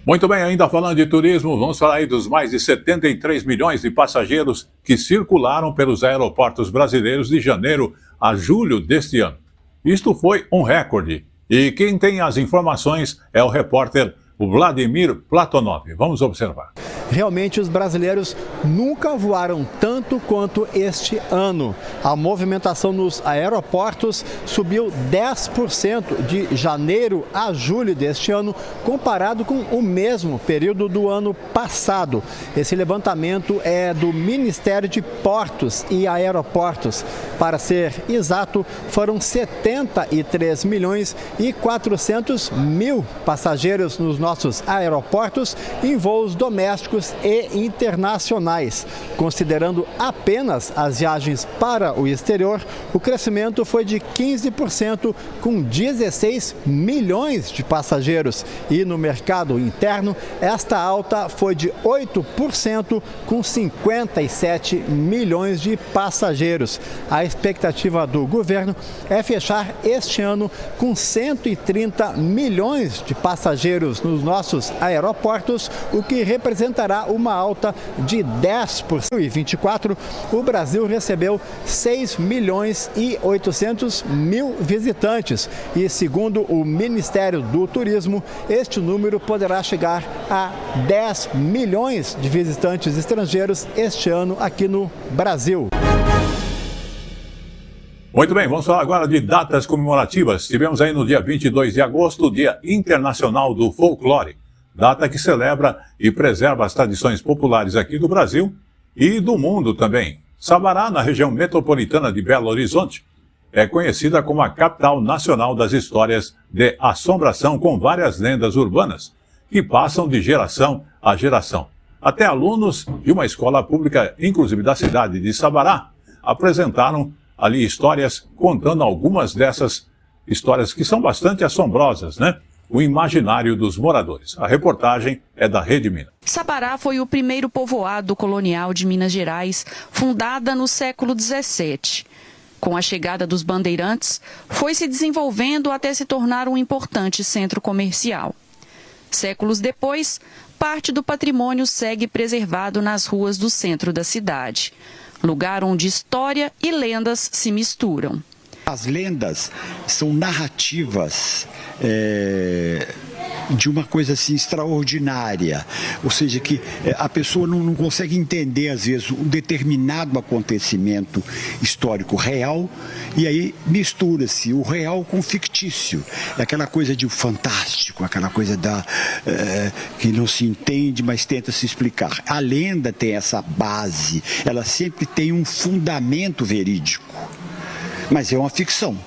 Muito bem, ainda falando de turismo, vamos falar aí dos mais de 73 milhões de passageiros que circularam pelos aeroportos brasileiros de janeiro a julho deste ano. Isto foi um recorde. E quem tem as informações é o repórter Vladimir Platonov. Vamos observar. Realmente os brasileiros nunca voaram tanto quanto este ano. A movimentação nos aeroportos subiu 10% de janeiro a julho deste ano, comparado com o mesmo período do ano passado. Esse levantamento é do Ministério de Portos e Aeroportos. Para ser exato, foram 73 milhões e 400 mil passageiros nos nossos aeroportos em voos domésticos e internacionais. Considerando apenas as viagens para o exterior, o crescimento foi de 15%, com 16 milhões de passageiros. E no mercado interno, esta alta foi de 8%, com 57 milhões de passageiros. A expectativa do governo é fechar este ano com 130 milhões de passageiros nos nossos aeroportos, o que representará uma alta de 10%. Em 2024, o Brasil recebeu 6 milhões e 800 mil visitantes e, segundo o Ministério do Turismo, este número poderá chegar a 10 milhões de visitantes estrangeiros este ano aqui no Brasil. Muito bem, vamos falar agora de datas comemorativas. Tivemos aí no dia 22 de agosto o Dia Internacional do Folclore, data que celebra e preserva as tradições populares aqui do Brasil e do mundo também. Sabará, na região metropolitana de Belo Horizonte, é conhecida como a capital nacional das histórias de assombração, com várias lendas urbanas que passam de geração a geração. Até alunos de uma escola pública, inclusive da cidade de Sabará, apresentaram ali histórias, contando algumas dessas histórias que são bastante assombrosas, né? O imaginário dos moradores. A reportagem é da Rede Minas. Sabará foi o primeiro povoado colonial de Minas Gerais, fundada no século XVII. Com a chegada dos bandeirantes, foi se desenvolvendo até se tornar um importante centro comercial. Séculos depois, parte do patrimônio segue preservado nas ruas do centro da cidade, lugar onde história e lendas se misturam. As lendas são narrativas de uma coisa assim extraordinária, ou seja, que a pessoa não consegue entender às vezes um determinado acontecimento histórico real e aí mistura-se o real com o fictício, aquela coisa de fantástico, aquela coisa que não se entende, mas tenta se explicar. A lenda tem essa base, ela sempre tem um fundamento verídico, mas é uma ficção.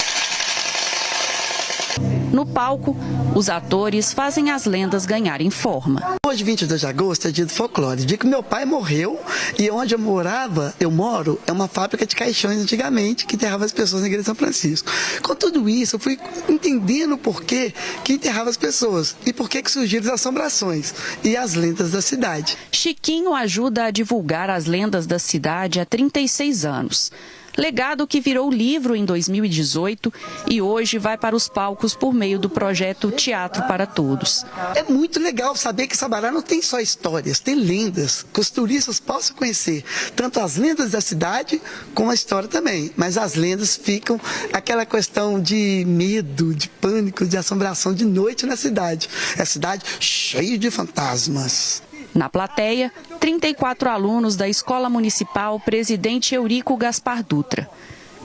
No palco, os atores fazem as lendas ganharem forma. Hoje, 22 de agosto, é dia do folclore. Dia que meu pai morreu e onde eu moro, é uma fábrica de caixões antigamente que enterrava as pessoas na igreja de São Francisco. Com tudo isso, eu fui entendendo o porquê que enterrava as pessoas e por que surgiram as assombrações e as lendas da cidade. Chiquinho ajuda a divulgar as lendas da cidade há 36 anos. Legado que virou livro em 2018 e hoje vai para os palcos por meio do projeto Teatro para Todos. É muito legal saber que Sabará não tem só histórias, tem lendas, que os turistas possam conhecer tanto as lendas da cidade como a história também. Mas as lendas ficam aquela questão de medo, de pânico, de assombração de noite na cidade. É a cidade cheia de fantasmas. Na plateia, 34 alunos da Escola Municipal Presidente Eurico Gaspar Dutra.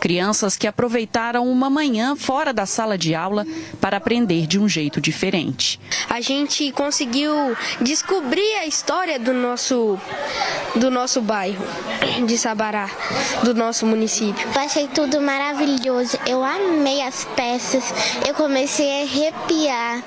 Crianças que aproveitaram uma manhã fora da sala de aula para aprender de um jeito diferente. A gente conseguiu descobrir a história do nosso bairro, de Sabará, do nosso município. Eu achei tudo maravilhoso, eu amei as peças, eu comecei a arrepiar.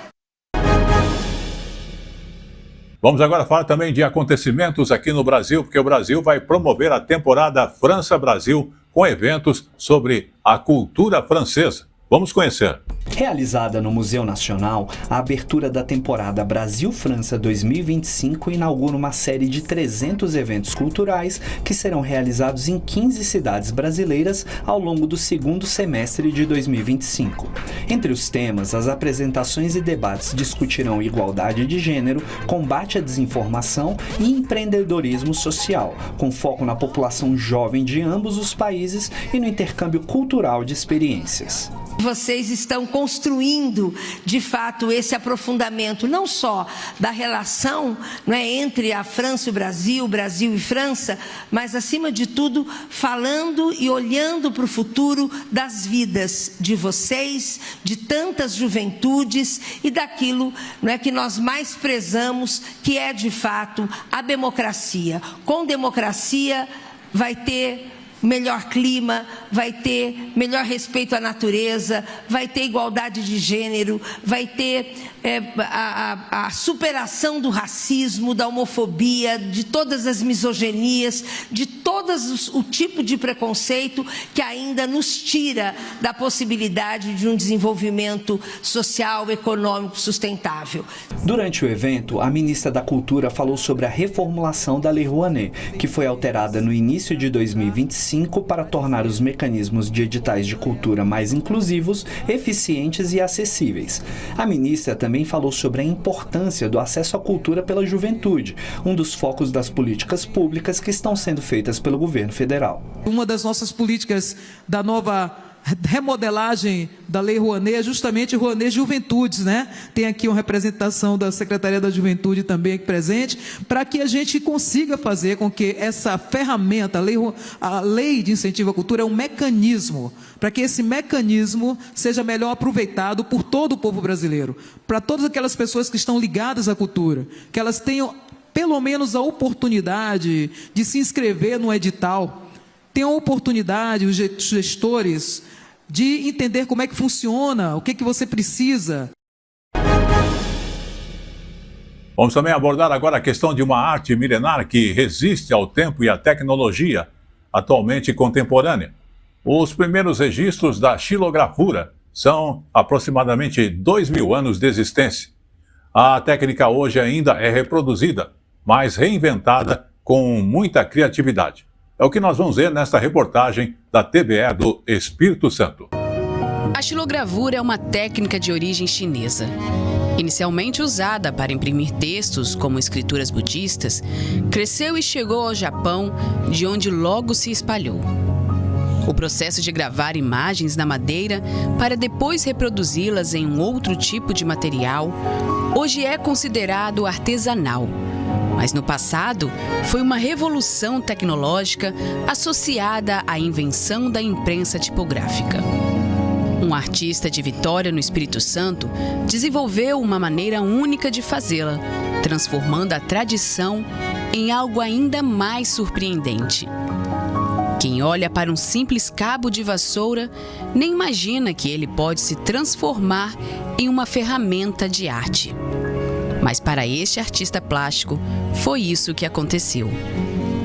Vamos agora falar também de acontecimentos aqui no Brasil, porque o Brasil vai promover a temporada França-Brasil com eventos sobre a cultura francesa. Vamos conhecer. Realizada no Museu Nacional, a abertura da temporada Brasil-França 2025 inaugura uma série de 300 eventos culturais que serão realizados em 15 cidades brasileiras ao longo do segundo semestre de 2025. Entre os temas, as apresentações e debates discutirão igualdade de gênero, combate à desinformação e empreendedorismo social, com foco na população jovem de ambos os países e no intercâmbio cultural de experiências. Vocês estão construindo, de fato, esse aprofundamento, não só da relação, não é, entre a França e o Brasil e França, mas, acima de tudo, falando e olhando para o futuro das vidas de vocês, de tantas juventudes e daquilo, não é, que nós mais prezamos, que é, de fato, a democracia. Com democracia vai ter melhor clima, vai ter melhor respeito à natureza, vai ter igualdade de gênero, vai ter a superação do racismo, da homofobia, de todas as misoginias, de todos o tipo de preconceito que ainda nos tira da possibilidade de um desenvolvimento social, econômico sustentável. Durante o evento, a ministra da Cultura falou sobre a reformulação da Lei Rouanet, que foi alterada no início de 2025 para tornar os mecanismos de editais de cultura mais inclusivos, eficientes e acessíveis. A ministra também falou sobre a importância do acesso à cultura pela juventude, um dos focos das políticas públicas que estão sendo feitas pelo governo federal. Uma das nossas políticas da nova remodelagem da Lei Rouanet é justamente Rouanet Juventudes, né? Tem aqui uma representação da Secretaria da Juventude também aqui presente, para que a gente consiga fazer com que essa ferramenta, a Lei de Incentivo à Cultura, é um mecanismo, para que esse mecanismo seja melhor aproveitado por todo o povo brasileiro, para todas aquelas pessoas que estão ligadas à cultura, que elas tenham pelo menos a oportunidade de se inscrever no edital, tenham a oportunidade, os gestores, de entender como é que funciona, o que você precisa. Vamos também abordar agora a questão de uma arte milenar que resiste ao tempo e à tecnologia, atualmente contemporânea. Os primeiros registros da xilografura são aproximadamente 2.000 anos de existência. A técnica hoje ainda é reproduzida, mas reinventada com muita criatividade. É o que nós vamos ver nesta reportagem da TBE do Espírito Santo. A xilogravura é uma técnica de origem chinesa. Inicialmente usada para imprimir textos como escrituras budistas, cresceu e chegou ao Japão, de onde logo se espalhou. O processo de gravar imagens na madeira para depois reproduzi-las em um outro tipo de material, hoje é considerado artesanal. Mas no passado, foi uma revolução tecnológica associada à invenção da imprensa tipográfica. Um artista de Vitória, no Espírito Santo, desenvolveu uma maneira única de fazê-la, transformando a tradição em algo ainda mais surpreendente. Quem olha para um simples cabo de vassoura nem imagina que ele pode se transformar em uma ferramenta de arte. Mas para este artista plástico, foi isso que aconteceu.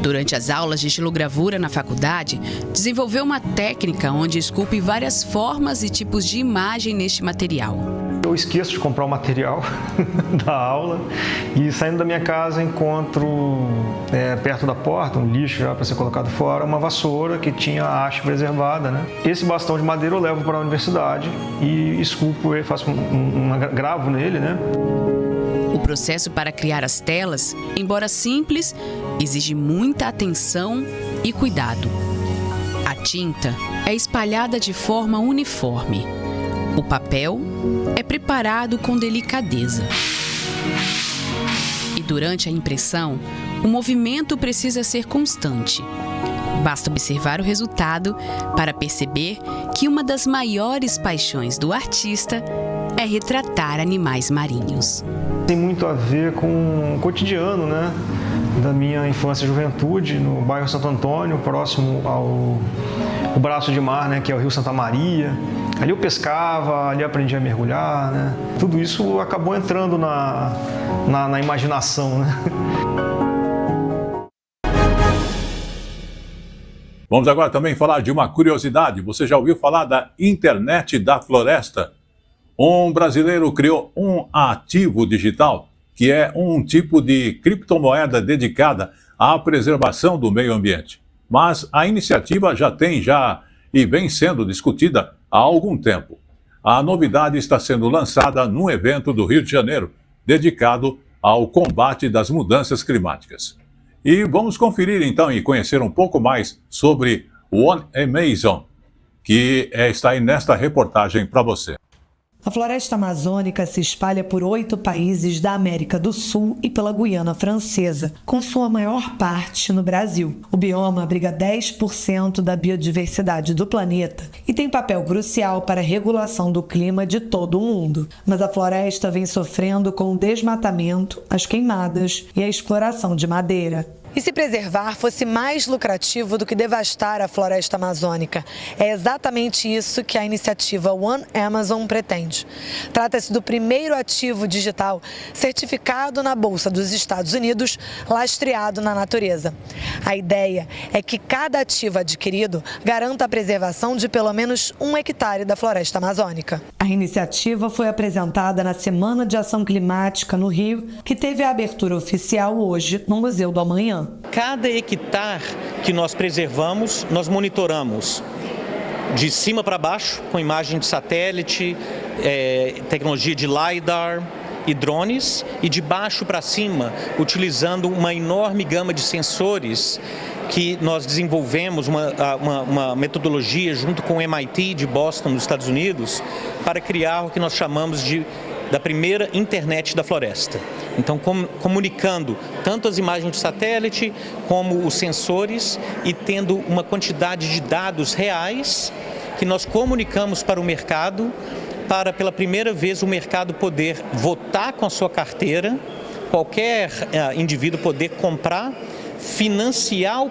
Durante as aulas de estilogravura na faculdade, desenvolveu uma técnica onde esculpe várias formas e tipos de imagem neste material. Eu esqueço de comprar o material da aula e saindo da minha casa encontro perto da porta, um lixo já para ser colocado fora, uma vassoura que tinha a haste preservada, né? Esse bastão de madeira eu levo para a universidade e esculpo ele, faço um gravo nele, né? O processo para criar as telas, embora simples, exige muita atenção e cuidado. A tinta é espalhada de forma uniforme. O papel é preparado com delicadeza. E durante a impressão, o movimento precisa ser constante. Basta observar o resultado para perceber que uma das maiores paixões do artista é retratar animais marinhos. Tem muito a ver com o cotidiano, né, da minha infância e juventude, no bairro Santo Antônio, próximo ao braço de mar, né, que é o Rio Santa Maria. Ali eu pescava, ali eu aprendi a mergulhar, né? Tudo isso acabou entrando na imaginação, né? Vamos agora também falar de uma curiosidade. Você já ouviu falar da Internet da Floresta? Um brasileiro criou um ativo digital, que é um tipo de criptomoeda dedicada à preservação do meio ambiente. Mas a iniciativa já vem sendo discutida há algum tempo. A novidade está sendo lançada num evento do Rio de Janeiro, dedicado ao combate das mudanças climáticas. E vamos conferir então e conhecer um pouco mais sobre o One Amazon, que está aí nesta reportagem para você. A floresta amazônica se espalha por 8 países da América do Sul e pela Guiana Francesa, com sua maior parte no Brasil. O bioma abriga 10% da biodiversidade do planeta e tem papel crucial para a regulação do clima de todo o mundo. Mas a floresta vem sofrendo com o desmatamento, as queimadas e a exploração de madeira. E se preservar fosse mais lucrativo do que devastar a floresta amazônica? É exatamente isso que a iniciativa One Amazon pretende. Trata-se do primeiro ativo digital certificado na Bolsa dos Estados Unidos, lastreado na natureza. A ideia é que cada ativo adquirido garanta a preservação de pelo menos 1 hectare da floresta amazônica. A iniciativa foi apresentada na Semana de Ação Climática no Rio, que teve a abertura oficial hoje no Museu do Amanhã. Cada hectare que nós preservamos, nós monitoramos de cima para baixo, com imagem de satélite, tecnologia de LiDAR e drones, e de baixo para cima, utilizando uma enorme gama de sensores que nós desenvolvemos uma metodologia junto com o MIT de Boston, nos Estados Unidos, para criar o que nós chamamos da primeira internet da floresta. Então, comunicando tanto as imagens de satélite como os sensores e tendo uma quantidade de dados reais que nós comunicamos para o mercado, para pela primeira vez o mercado poder votar com a sua carteira, qualquer indivíduo poder comprar, financiar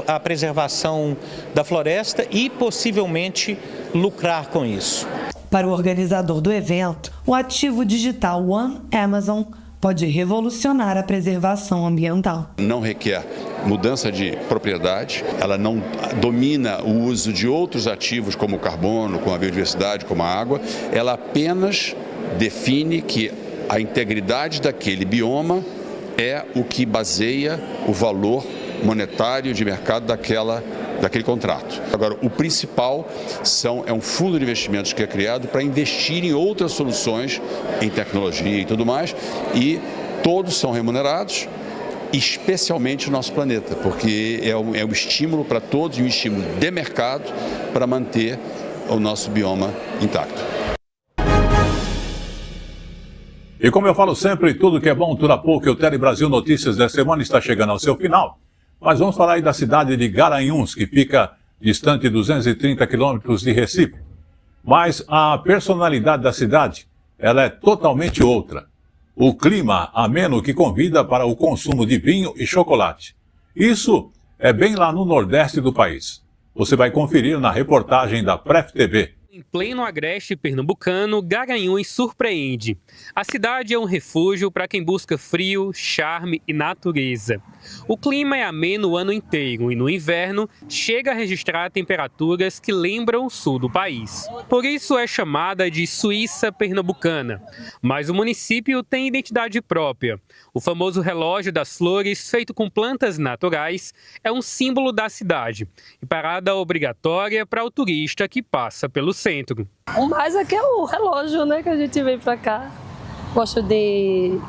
a preservação da floresta e possivelmente lucrar com isso. Para o organizador do evento, o ativo digital One Amazon pode revolucionar a preservação ambiental. Não requer mudança de propriedade, ela não domina o uso de outros ativos como o carbono, como a biodiversidade, como a água, ela apenas define que a integridade daquele bioma é o que baseia o valor monetário de mercado daquele contrato. Agora, o principal é um fundo de investimentos que é criado para investir em outras soluções, em tecnologia e tudo mais, e todos são remunerados especialmente o nosso planeta, porque é um estímulo para todos, um estímulo de mercado para manter o nosso bioma intacto. E como eu falo sempre, tudo que é bom dura pouco. O Tele Brasil Notícias da semana está chegando ao seu final. Mas vamos falar aí da cidade de Garanhuns, que fica distante 230 quilômetros de Recife. Mas a personalidade da cidade, ela é totalmente outra. O clima ameno que convida para o consumo de vinho e chocolate. Isso é bem lá no nordeste do país. Você vai conferir na reportagem da Pref TV. Em pleno agreste pernambucano, Garanhuns surpreende. A cidade é um refúgio para quem busca frio, charme e natureza. O clima é ameno o ano inteiro e no inverno chega a registrar temperaturas que lembram o sul do país. Por isso é chamada de Suíça pernambucana. Mas o município tem identidade própria. O famoso relógio das flores, feito com plantas naturais, é um símbolo da cidade e parada obrigatória para o turista que passa pelo centro. O mais aqui é o relógio, né, que a gente vem para cá. Gosto de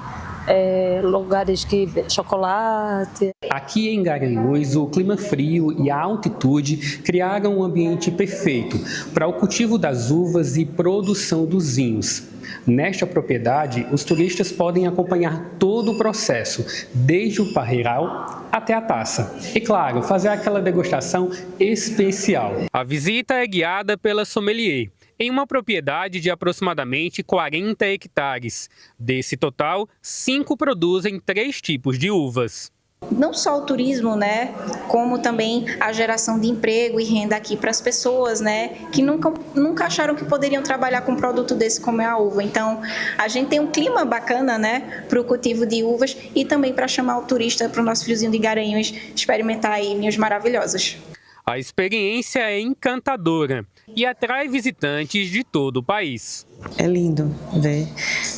lugares que chocolate. Aqui em Garanhuns, o clima frio e a altitude criaram um ambiente perfeito para o cultivo das uvas e produção dos vinhos. Nesta propriedade, os turistas podem acompanhar todo o processo, desde o parreiral até a taça. E claro, fazer aquela degustação especial. A visita é guiada pela sommelier, em uma propriedade de aproximadamente 40 hectares. Desse total, 5 produzem 3 tipos de uvas. Não só o turismo, né, como também a geração de emprego e renda aqui para as pessoas, né, que nunca acharam que poderiam trabalhar com um produto desse como é a uva. Então, a gente tem um clima bacana, né, para o cultivo de uvas e também para chamar o turista para o nosso friozinho de Garanhuns experimentar aí vinhos maravilhosos. A experiência é encantadora e atrai visitantes de todo o país. É lindo ver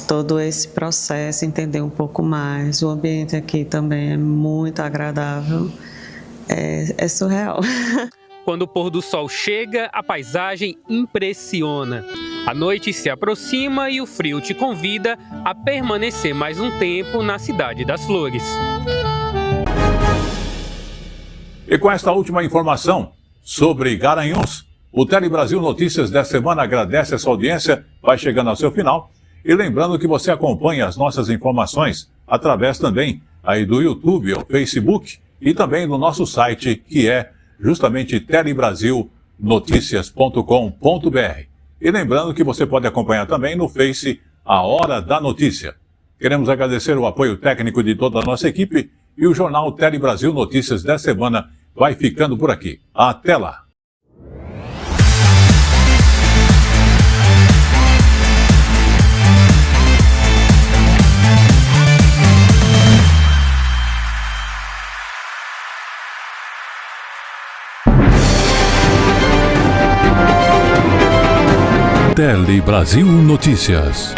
todo esse processo, entender um pouco mais. O ambiente aqui também é muito agradável, é surreal. Quando o pôr do sol chega, a paisagem impressiona. A noite se aproxima e o frio te convida a permanecer mais um tempo na Cidade das Flores. E com esta última informação sobre Garanhuns, o Tele Brasil Notícias desta semana agradece a sua audiência, vai chegando ao seu final. E lembrando que você acompanha as nossas informações através também aí do YouTube ou Facebook e também do nosso site, que é justamente telebrasilnoticias.com.br. E lembrando que você pode acompanhar também no Face A Hora da Notícia. Queremos agradecer o apoio técnico de toda a nossa equipe e o jornal Tele Brasil Notícias desta semana vai ficando por aqui. Até lá! Tele Brasil Notícias.